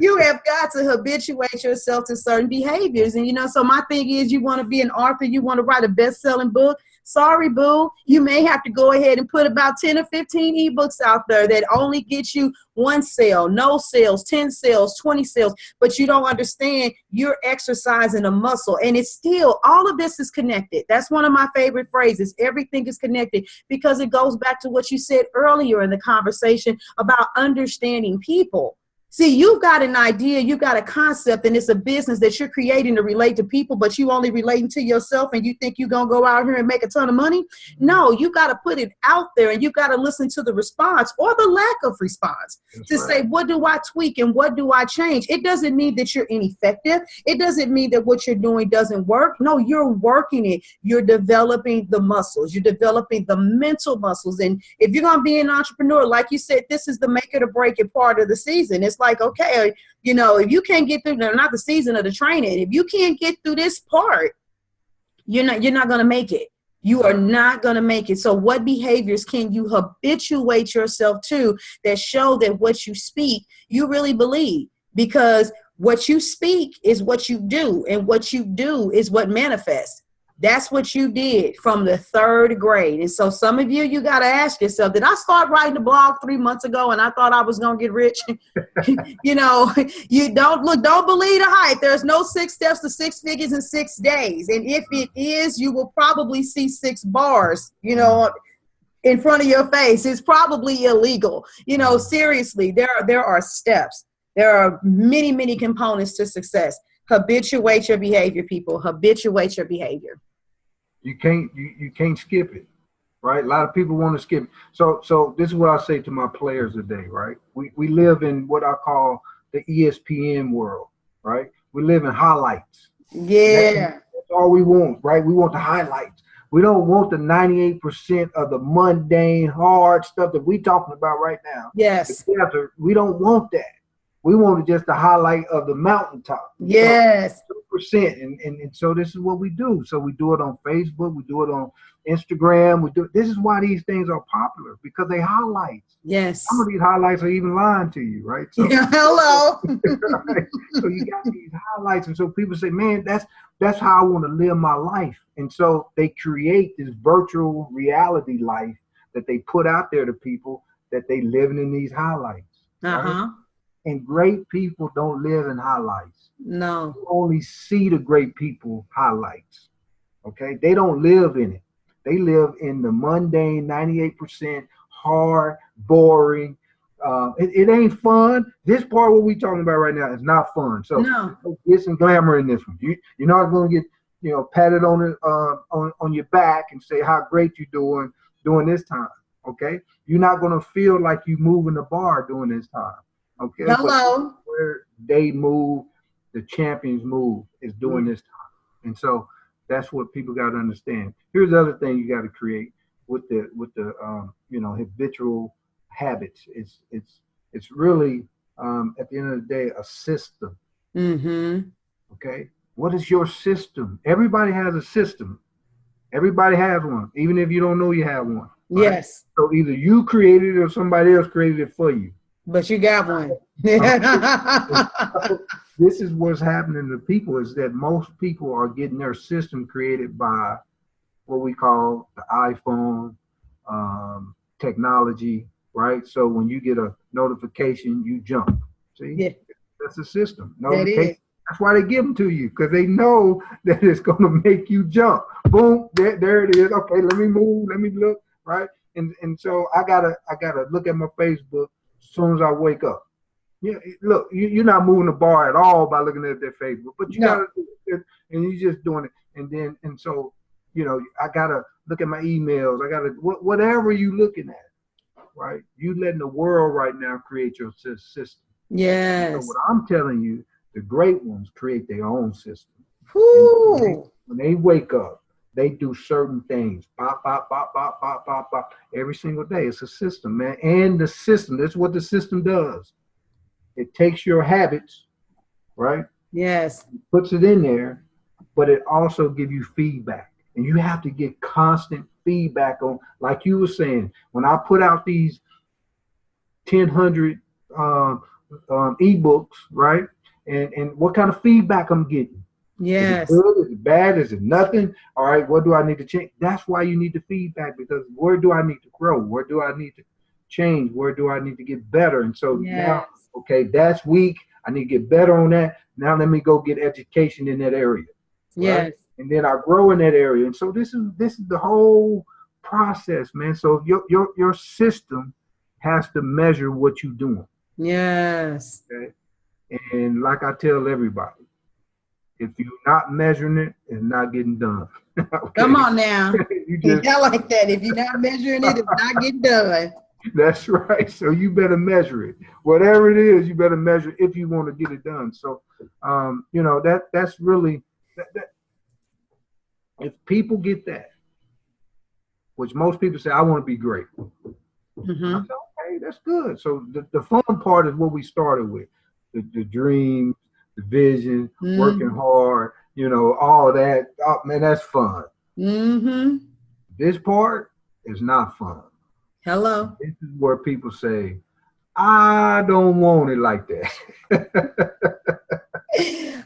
You have got to habituate yourself to certain behaviors. And, so my thing is, you want to be an author, you want to write a best-selling book. Sorry, boo. You may have to go ahead and put about 10 or 15 ebooks out there that only get you 1 sale, no sales, 10 sales, 20 sales, but you don't understand you're exercising a muscle. And it's still, all of this is connected. That's one of my favorite phrases. Everything is connected, because it goes back to what you said earlier in the conversation about understanding people. See, you've got an idea, you've got a concept, and it's a business that you're creating to relate to people, but you only relating to yourself, and you think you're going to go out here and make a ton of money? No, you got to put it out there, and you got to listen to the response or the lack of response. That's to right. Say, what do I tweak and what do I change? It doesn't mean that you're ineffective. It doesn't mean that what you're doing doesn't work. No, you're working it. You're developing the muscles. You're developing the mental muscles. And if you're going to be an entrepreneur, like you said, this is the make it or break it part of the season. It's like, okay, if you can't get through, not the season of the training, if you can't get through this part, you're not going to make it. You are not going to make it. So what behaviors can you habituate yourself to that show that what you speak, you really believe? Because what you speak is what you do, and what you do is what manifests. That's what you did from the 3rd grade. And so some of you got to ask yourself, did I start writing a blog 3 months ago and I thought I was going to get rich? You know, you don't believe the hype. There's no 6 steps to 6 figures in 6 days. And if it is, you will probably see 6 bars, you know, in front of your face. It's probably illegal. You know, seriously, there are steps. There are many, many components to success. Habituate your behavior, people. Habituate your behavior. You can't skip it, right? A lot of people want to skip it. So this is what I say to my players today, right? We live in what I call the ESPN world, right? We live in highlights. Yeah. That's all we want, right? We want the highlights. We don't want the 98% of the mundane, hard stuff that we're talking about right now. Yes. We don't want that. We wanted just the highlight of the mountaintop. Yes. 2%. And so this is what we do. So we do it on Facebook. We do it on Instagram. This is why these things are popular, because they highlight. Yes. Some of these highlights are even lying to you, right? So, yeah, hello. right? So you got these highlights. And so people say, man, that's how I want to live my life. And so they create this virtual reality life that they put out there to people, that they living in these highlights. Right? And great people don't live in highlights. No. You only see the great people highlights. Okay? They don't live in it. They live in the mundane, 98% hard, boring. It ain't fun. This part what we talking about right now is not fun. So get some glamour in this one. You're not going to get patted on your back and say how great you're doing this time. Okay? You're not going to feel like you moving the bar during this time. Okay. Hello. Where they move, the champions move is during this time. And so that's what people got to understand. Here's the other thing you got to create with the habitual habits. It's really at the end of the day a system. Okay. What is your system? Everybody has a system. Everybody has one, even if you don't know you have one. Right? Yes. So either you created it or somebody else created it for you. But you got one. This is what's happening to people, is that most people are getting their system created by what we call the iPhone technology, right? So when you get a notification, you jump. See? Yeah. That's a system. That's why they give them to you, because they know that it's going to make you jump. Boom, there it is. Okay, let me move, let me look, right? And so I gotta look at my Facebook as soon as I wake up. Yeah, look, you're not moving the bar at all by looking at their Facebook, but you gotta do it, and you're just doing it. And so I gotta look at my emails. I gotta whatever you looking at, right? You letting the world right now create your system. Yes. So what I'm telling you, the great ones create their own system. When they wake up, they do certain things. Bop, bop, bop, bop, bop, bop, bop. Every single day. It's a system, man. And the system, that's what the system does. It takes your habits, right? Yes. Puts it in there, but it also gives you feedback. And you have to get constant feedback on, like you were saying, when I put out these 1,000 ebooks, right? And what kind of feedback I'm getting. Yes. Is it good? Is it bad? Is it nothing? All right, what do I need to change? That's why you need the feedback, because where do I need to grow? Where do I need to change? Where do I need to get better? And so now, okay, that's weak. I need to get better on that. Now let me go get education in that area. Yes. Right? And then I grow in that area. And so this is the whole process, man. So your system has to measure what you're doing. Yes. Okay. And like I tell everybody, if you're not measuring it, it's not getting done. Okay? Come on now. I like that. If you're not measuring it, it's not getting done. That's right. So you better measure it. Whatever it is, you better measure if you want to get it done. So, that's really, if people get that, which most people say, I want to be great. Mm-hmm. I say, okay, that's good. So the fun part is what we started with, the dreams, the vision, working hard, all that. Oh, man, that's fun. Mm-hmm. This part is not fun. Hello. This is where people say, I don't want it like that.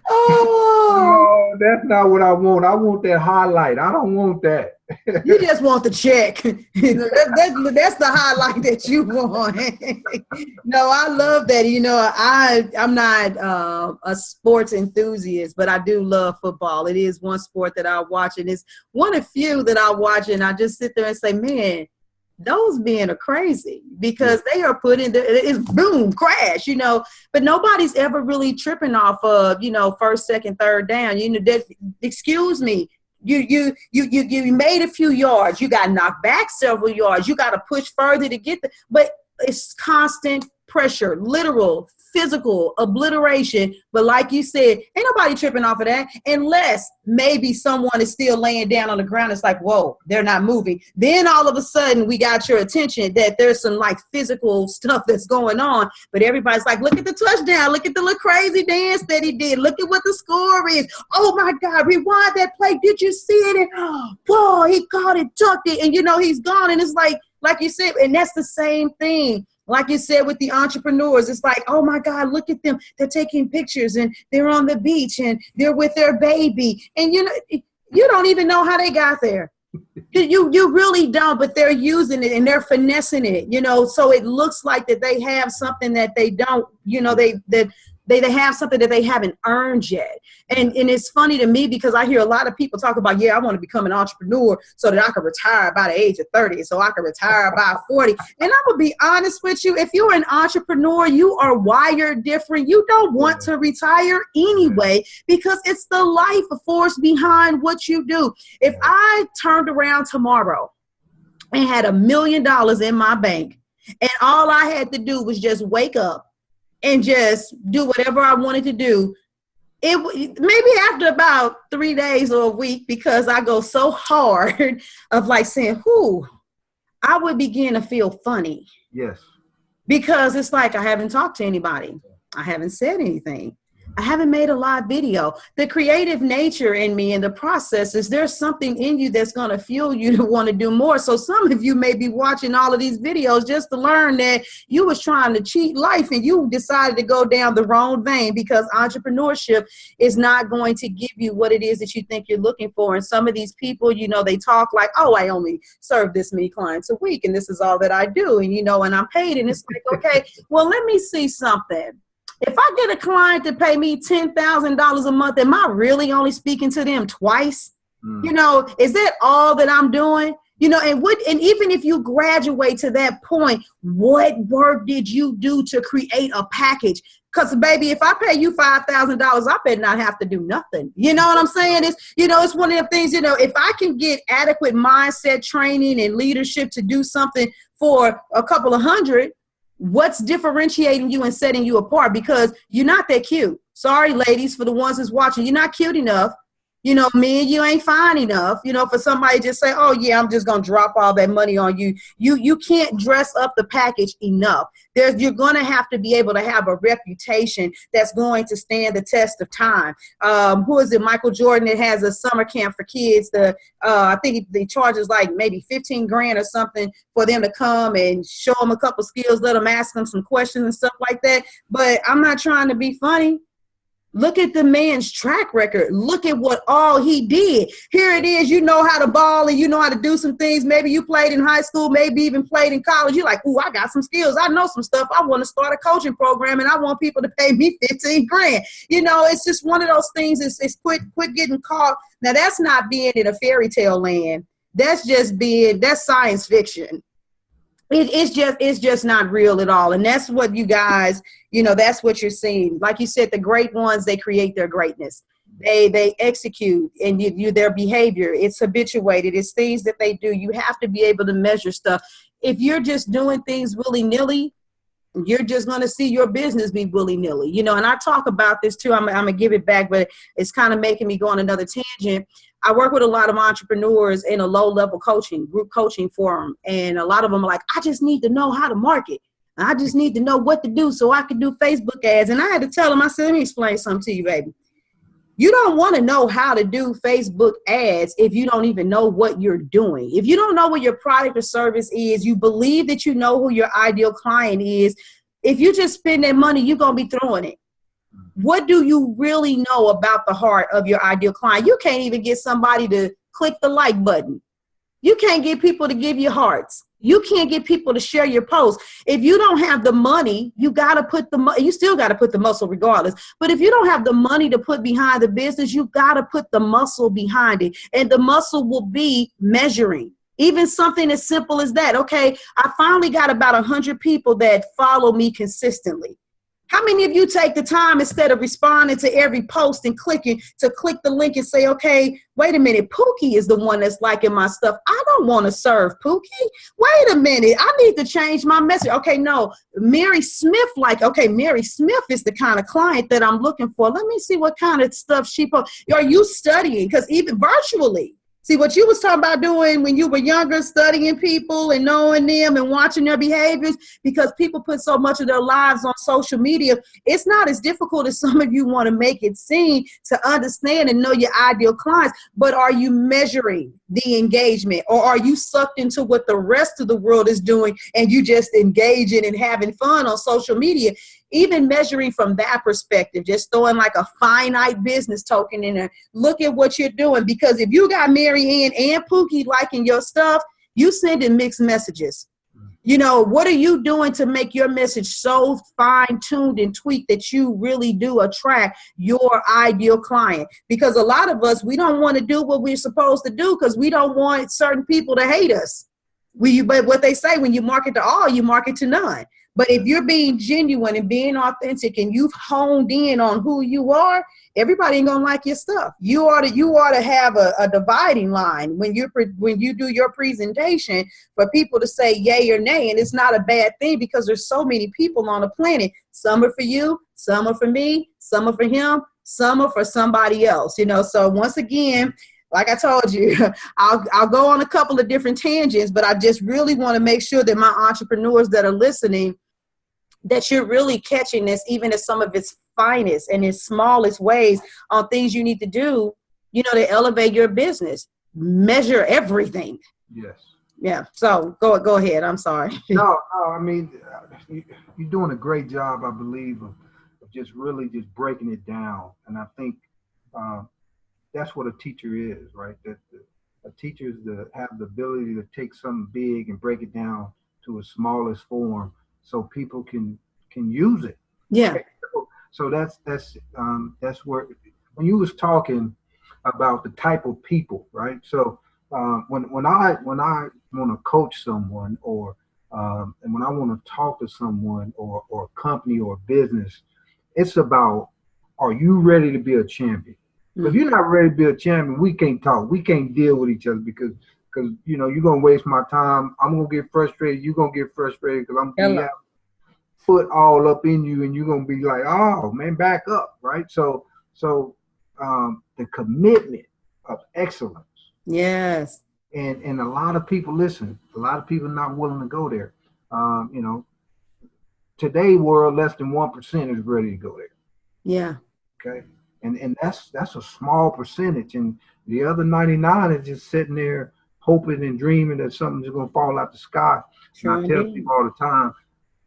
Oh, No, that's not what I want. I want that highlight. I don't want that. you just want the check. That's the highlight that you want. No, I love that. I'm not a sports enthusiast, but I do love football. It is one sport that I watch, and it's one of few that I watch, and I just sit there and say, man, those men are crazy because they are put in it's boom, crash, but nobody's ever really tripping off of, first, second, third down. Excuse me. You made a few yards. You got knocked back several yards. You got to push further to get but it's constant pressure, literal, physical obliteration. But like you said, ain't nobody tripping off of that unless maybe someone is still laying down on the ground. It's like, whoa, they're not moving. Then all of a sudden we got your attention that there's some like physical stuff that's going on. But everybody's like, look at the touchdown. Look at the little crazy dance that he did. Look at what the score is. Oh my God, rewind that play. Did you see it? And whoa, he caught it, tucked it. And he's gone. And it's like you said, and that's the same thing. Like you said with the entrepreneurs, it's like, oh my God, look at them. They're taking pictures and they're on the beach and they're with their baby. And you don't even know how they got there. You really don't, but they're using it and they're finessing it, so it looks like that they have something that they don't, they have something that they haven't earned yet. And it's funny to me because I hear a lot of people talk about, I want to become an entrepreneur so that I can retire by the age of 30, so I can retire by 40. And I'm going to be honest with you. If you're an entrepreneur, you are wired different. You don't want to retire anyway because it's the life force behind what you do. If I turned around tomorrow and had $1 million in my bank and all I had to do was just wake up and just do whatever I wanted to do, maybe after about 3 days or a week, because I go so hard of like saying, I would begin to feel funny. Yes. Because it's like, I haven't talked to anybody. I haven't said anything. I haven't made a live video. The creative nature in me and the process is there's something in you that's going to fuel you to want to do more. So some of you may be watching all of these videos just to learn that you was trying to cheat life and you decided to go down the wrong vein because entrepreneurship is not going to give you what it is that you think you're looking for. And some of these people, they talk like, oh, I only serve this many clients a week and this is all that I do. And, and I'm paid. And it's like, okay, well, let me see something. If I get a client to pay me $10,000 a month, am I really only speaking to them twice? Is that all that I'm doing? And even if you graduate to that point, what work did you do to create a package? Because, baby, if I pay you $5,000, I better not have to do nothing. You know what I'm saying? It's one of the things, if I can get adequate mindset training and leadership to do something for a couple of hundred, what's differentiating you and setting you apart? Because you're not that cute. Sorry, ladies, for the ones that's watching, you're not cute enough. Me and you ain't fine enough, for somebody to just say, oh yeah, I'm just going to drop all that money on you. You can't dress up the package enough. You're going to have to be able to have a reputation that's going to stand the test of time. Who is it? Michael Jordan that has a summer camp for kids. I think the charges like maybe $15,000 or something for them to come and show them a couple skills, let them ask them some questions and stuff like that. But I'm not trying to be funny. Look at the man's track record. Look at what all he did. Here it is. You know how to ball and you know how to do some things. Maybe you played in high school, maybe even played in college. You're like, ooh, I got some skills. I know some stuff. I want to start a coaching program and I want people to pay me $15,000. It's just one of those things. It's quit getting caught. Now that's not being in a fairy tale land. That's science fiction. It's just not real at all. And that's what you guys, that's what you're seeing. Like you said, the great ones, they create their greatness. They execute and their behavior. It's habituated. It's things that they do. You have to be able to measure stuff. If you're just doing things willy-nilly, you're just going to see your business be willy-nilly, and I talk about this too. I'm going to give it back, but it's kind of making me go on another tangent. I work with a lot of entrepreneurs in a low-level group coaching forum, and a lot of them are like, I just need to know how to market. I just need to know what to do so I can do Facebook ads. And I had to tell them, I said, let me explain something to you, baby. You don't want to know how to do Facebook ads if you don't even know what you're doing. If you don't know what your product or service is, you believe that you know who your ideal client is. If you just spend that money, you're going to be throwing it. What do you really know about the heart of your ideal client? You can't even get somebody to click the like button. You can't get people to give you hearts. You can't get people to share your post. If you don't have the money, you still got to put the muscle regardless. But if you don't have the money to put behind the business, you got to put the muscle behind it. And the muscle will be measuring. Even something as simple as that. Okay, I finally got about 100 people that follow me consistently. How many of you take the time, instead of responding to every post and clicking, to click the link and say, okay, wait a minute, Pookie is the one that's liking my stuff. I don't want to serve Pookie. Wait a minute, I need to change my message. Okay, no, Mary Smith Mary Smith is the kind of client that I'm looking for. Let me see what kind of stuff she posts. Are you studying? Because even virtually, see what you was talking about doing when you were younger, studying people and knowing them and watching their behaviors, because people put so much of their lives on social media. It's not as difficult as some of you want to make it seem to understand and know your ideal clients. But are you measuring the engagement, or are you sucked into what the rest of the world is doing and you just engaging and having fun on social media? Even measuring from that perspective, just throwing like a finite business token in there. Look at what you're doing, because if you got Mary Ann and Pookie liking your stuff, you sending mixed messages. You know, what are you doing to make your message so fine-tuned and tweaked that you really do attract your ideal client? Because a lot of us, we don't want to do what we're supposed to do because we don't want certain people to hate us. But what they say, when you market to all, you market to none. But if you're being genuine and being authentic and you've honed in on who you are, everybody ain't gonna like your stuff. You ought to have a dividing line when you do your presentation for people to say yay or nay. And it's not a bad thing, because there's so many people on the planet. Some are for you, some are for me, some are for him, some are for somebody else. You know, so once again, like I told you, I'll go on a couple of different tangents, but I just really want to make sure that my entrepreneurs that are listening, that you're really catching this, even at some of its finest and its smallest ways, on things you need to do, you know, to elevate your business. Measure everything. Yes. Yeah. So go ahead. I'm sorry. No, I mean, you're doing a great job, I believe, of just really just breaking it down. And I think that's what a teacher is, right? That a teacher is to have the ability to take something big and break it down to its smallest form, so people can use it. Yeah. Right? So that's where, when you was talking about the type of people, right? So when I want to coach someone, or and when I want to talk to someone, or a company or a business, it's about, are you ready to be a champion? Mm-hmm. If you're not ready to be a champion, we can't talk. We can't deal with each other, because you know, you're gonna waste my time. I'm gonna get frustrated. You're gonna get frustrated because I'm gonna have foot all up in you, and you're gonna be like, oh man, back up, right? So the commitment of excellence. Yes. And a lot of people, listen, a lot of people not willing to go there. You know, today world, less than 1% is ready to go there. Yeah. Okay. And that's a small percentage, and the other 99 is just sitting there hoping and dreaming that something's going to fall out the sky. Sure. And I tell people all the time,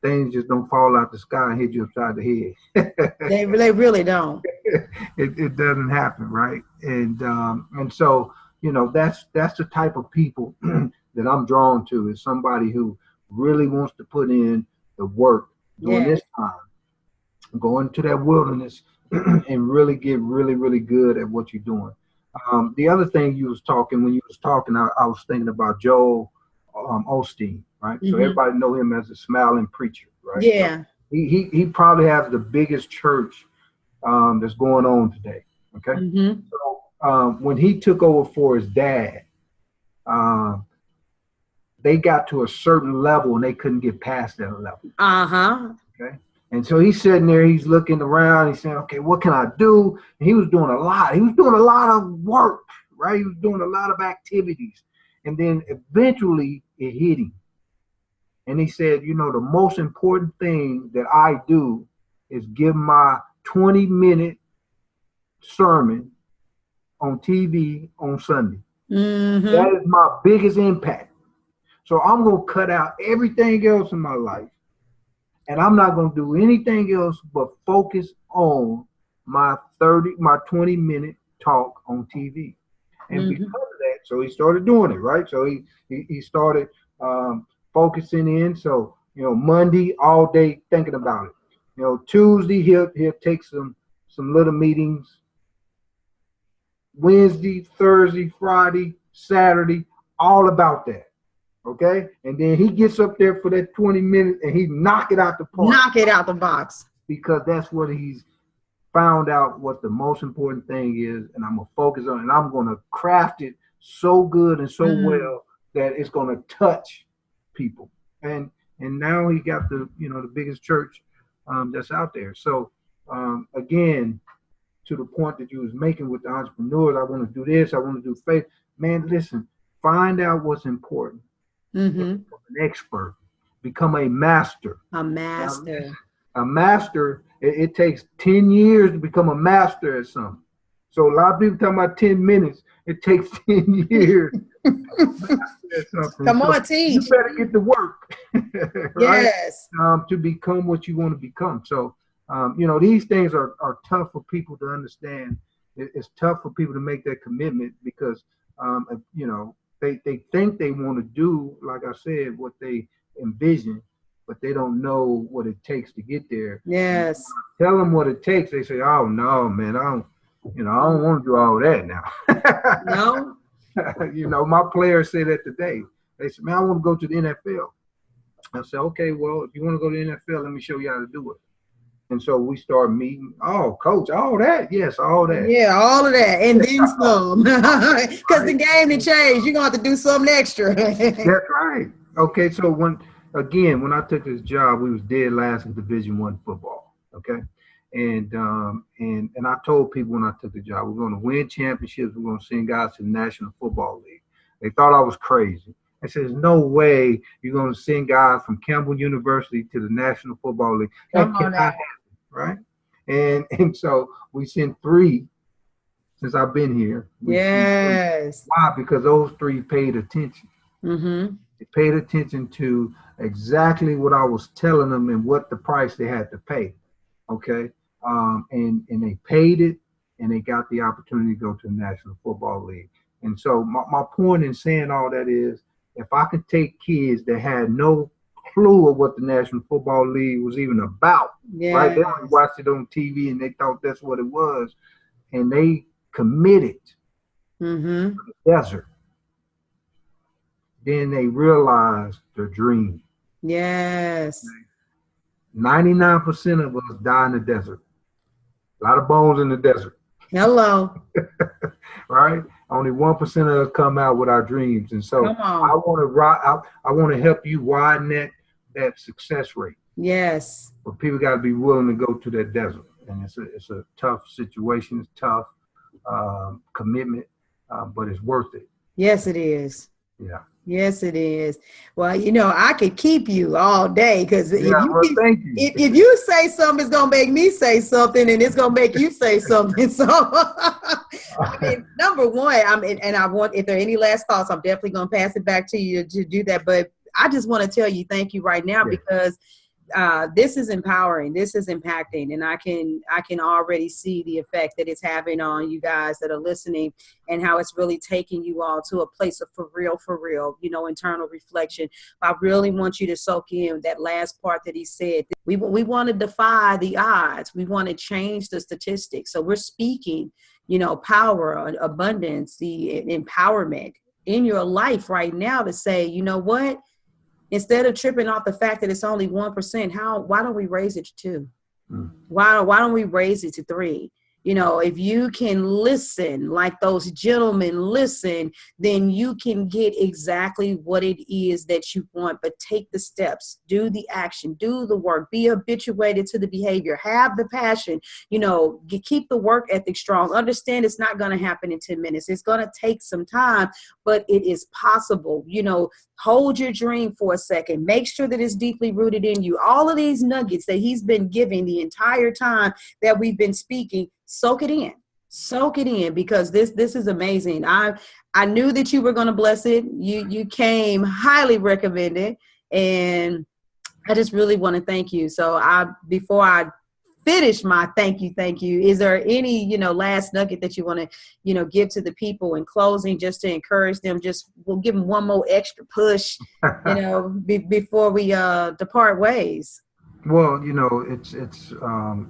things just don't fall out the sky and hit you upside the head. They really don't. It doesn't happen, right? And so, you know, that's the type of people that I'm drawn to, is somebody who really wants to put in the work during this time, go into that wilderness and really get really good at what you're doing. The other thing when you was talking, I was thinking about Joel Osteen, right? Mm-hmm. So everybody know him as a smiling preacher, right? Yeah. So he probably has the biggest church that's going on today. Okay. Mm-hmm. So when he took over for his dad, they got to a certain level and they couldn't get past that level. Okay. And so he's sitting there, he's looking around, he's saying, okay, what can I do? And he was doing a lot. He was doing a lot of work, right? He was doing a lot of activities. And then eventually it hit him. And he said, you know, the most important thing that I do is give my 20-minute sermon on TV on Sunday. Mm-hmm. That is my biggest impact. So I'm going to cut out everything else in my life. And I'm not going to do anything else but focus on my 20-minute talk on TV. And because of that, so he started doing it, right? So he started focusing in. So, Monday, all day thinking about it. Tuesday, he'll take some little meetings. Wednesday, Thursday, Friday, Saturday, all about that. Okay? And then he gets up there for that 20 minutes and he knock it out the park. Knock it out the box. Because that's what he's found out what the most important thing is, and I'm going to focus on it, and I'm going to craft it so good and so well that it's going to touch people. And now he got the biggest church that's out there. So again, to the point that you was making with the entrepreneurs, I want to do this, I want to do faith. Man, listen, find out what's important. Become an expert. Become a master. A master. Now, a master, it takes 10 years to become a master at something. So a lot of people talking about 10 minutes. It takes 10 years. Come on, teach. You better get to work. Right? Yes. To become what you want to become. So, these things are tough for people to understand. It's tough for people to make that commitment because, they think they want to do, like I said, what they envision, but they don't know what it takes to get there. Yes. Tell them what it takes. They say, "Oh no, man, I don't want to do all that now." No. My players say that today. They said, "Man, I want to go to the NFL." I said, "Okay, well, if you want to go to the NFL, let me show you how to do it." And so we start meeting. "Oh, coach, all that?" "Yes, all that." Yeah, all of that. And then some. Because the game done changed. You're going to have to do something extra. That's right. Okay, so when I took this job, we was dead last in Division I football. Okay. And I told people when I took the job, we're going to win championships. We're going to send guys to the National Football League. They thought I was crazy. I said, "There's no way you're going to send guys from Campbell University to the National Football League. That cannot happen." Right? And so we sent 3 since I've been here. Yes. Why? Because those 3 paid attention. Mm-hmm. They paid attention to exactly what I was telling them and what the price they had to pay. Okay. And they paid it and they got the opportunity to go to the National Football League. And so my point in saying all that is, if I could take kids that had no clue of what the National Football League was even about, right? They only watched it on TV and they thought that's what it was, and they committed to the desert. Then they realized their dream. Yes. 99% of us die in the desert. A lot of bones in the desert. Hello. Right? Only 1% of us come out with our dreams. And so I want to help you widen that success rate. Yes. But people got to be willing to go to that desert. And it's a tough situation. It's tough commitment, but it's worth it. Yes, it is. Yeah. Yes, it is. Well, I could keep you all day because thank you. If you say something, it's going to make me say something and it's going to make you say something. So, number one, and I want, if there are any last thoughts, I'm definitely going to pass it back to you to do that. But I just want to tell you thank you right now because this is empowering. This is impacting. And I can already see the effect that it's having on you guys that are listening and how it's really taking you all to a place of for real, internal reflection. I really want you to soak in that last part that he said. We want to defy the odds. We want to change the statistics. So we're speaking, power, abundance, the empowerment in your life right now to say, you know what? Instead of tripping off the fact that it's only 1%, why don't we raise it to 2? Why don't we raise it to 3? If you can listen like those gentlemen listen, then you can get exactly what it is that you want. But take the steps, do the action, do the work, be habituated to the behavior, have the passion, keep the work ethic strong. Understand it's not going to happen in 10 minutes. It's going to take some time, but it is possible. Hold your dream for a second. Make sure that it's deeply rooted in you. All of these nuggets that he's been giving the entire time that we've been speaking, soak it in. Soak it in, because this is amazing. I knew that you were going to bless it. You came highly recommended, and I just really want to thank you. So before I finish my thank you, is there any, last nugget that you want to, give to the people in closing, just to encourage them? Just we'll give them one more extra push, before we depart ways. Well, it's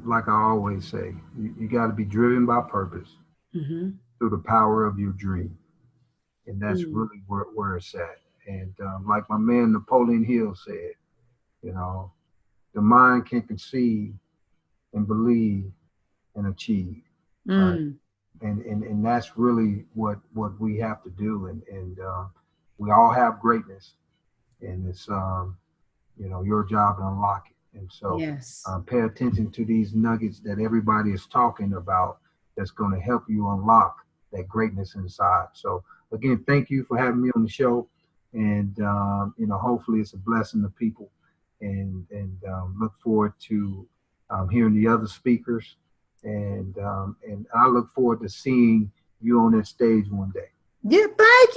like I always say, you got to be driven by purpose through the power of your dream. And that's really where it's at. And like my man Napoleon Hill said, the mind can conceive and believe and achieve. Right? And that's really what we have to do. And we all have greatness, and it's your job to unlock it. And so pay attention to these nuggets that everybody is talking about, that's going to help you unlock that greatness inside. So again, thank you for having me on the show. And, hopefully it's a blessing to people, and look forward to hearing the other speakers. And I look forward to seeing you on that stage one day. Yeah, thank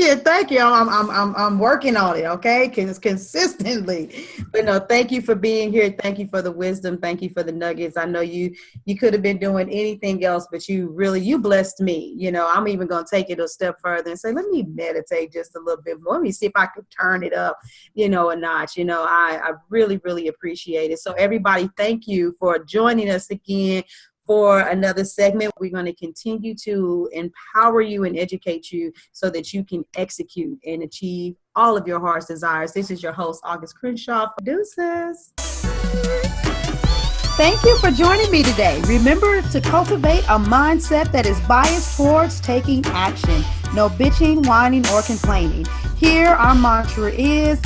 you. I'm working on it, okay, consistently. But no, thank you for being here. Thank you for the wisdom. Thank you for the nuggets. I know you could have been doing anything else, but you blessed me. I'm even going to take it a step further and say, let me meditate just a little bit more. Let me see if I could turn it up, a notch. I really, really appreciate it. So everybody, thank you for joining us again for another segment. We're going to continue to empower you and educate you so that you can execute and achieve all of your heart's desires. This is your host, August Crenshaw. Deuces. Thank you for joining me today. Remember to cultivate a mindset that is biased towards taking action. No bitching, whining, or complaining. Here, our mantra is,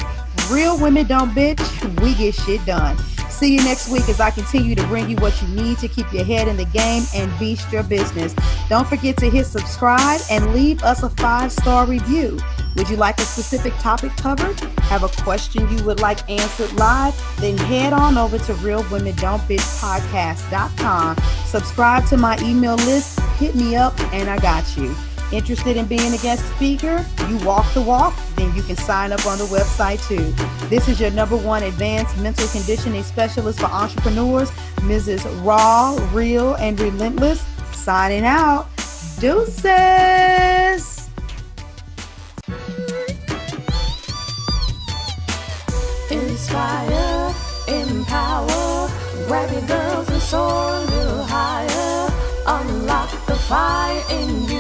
real women don't bitch, we get shit done. See you next week as I continue to bring you what you need to keep your head in the game and beast your business. Don't forget to hit subscribe and leave us a 5-star review. Would you like a specific topic covered? Have a question you would like answered live? Then head on over to realwomendon'tbitchpodcast.com. Subscribe to my email list, hit me up, and I got you. Interested in being a guest speaker? You walk the walk? Then you can sign up on the website too. This is your #1 advanced mental conditioning specialist for entrepreneurs, Mrs. Raw, Real, and Relentless. Signing out. Deuces. Inspire, empower, grab your girls and soar a little higher. Unlock the fire in you.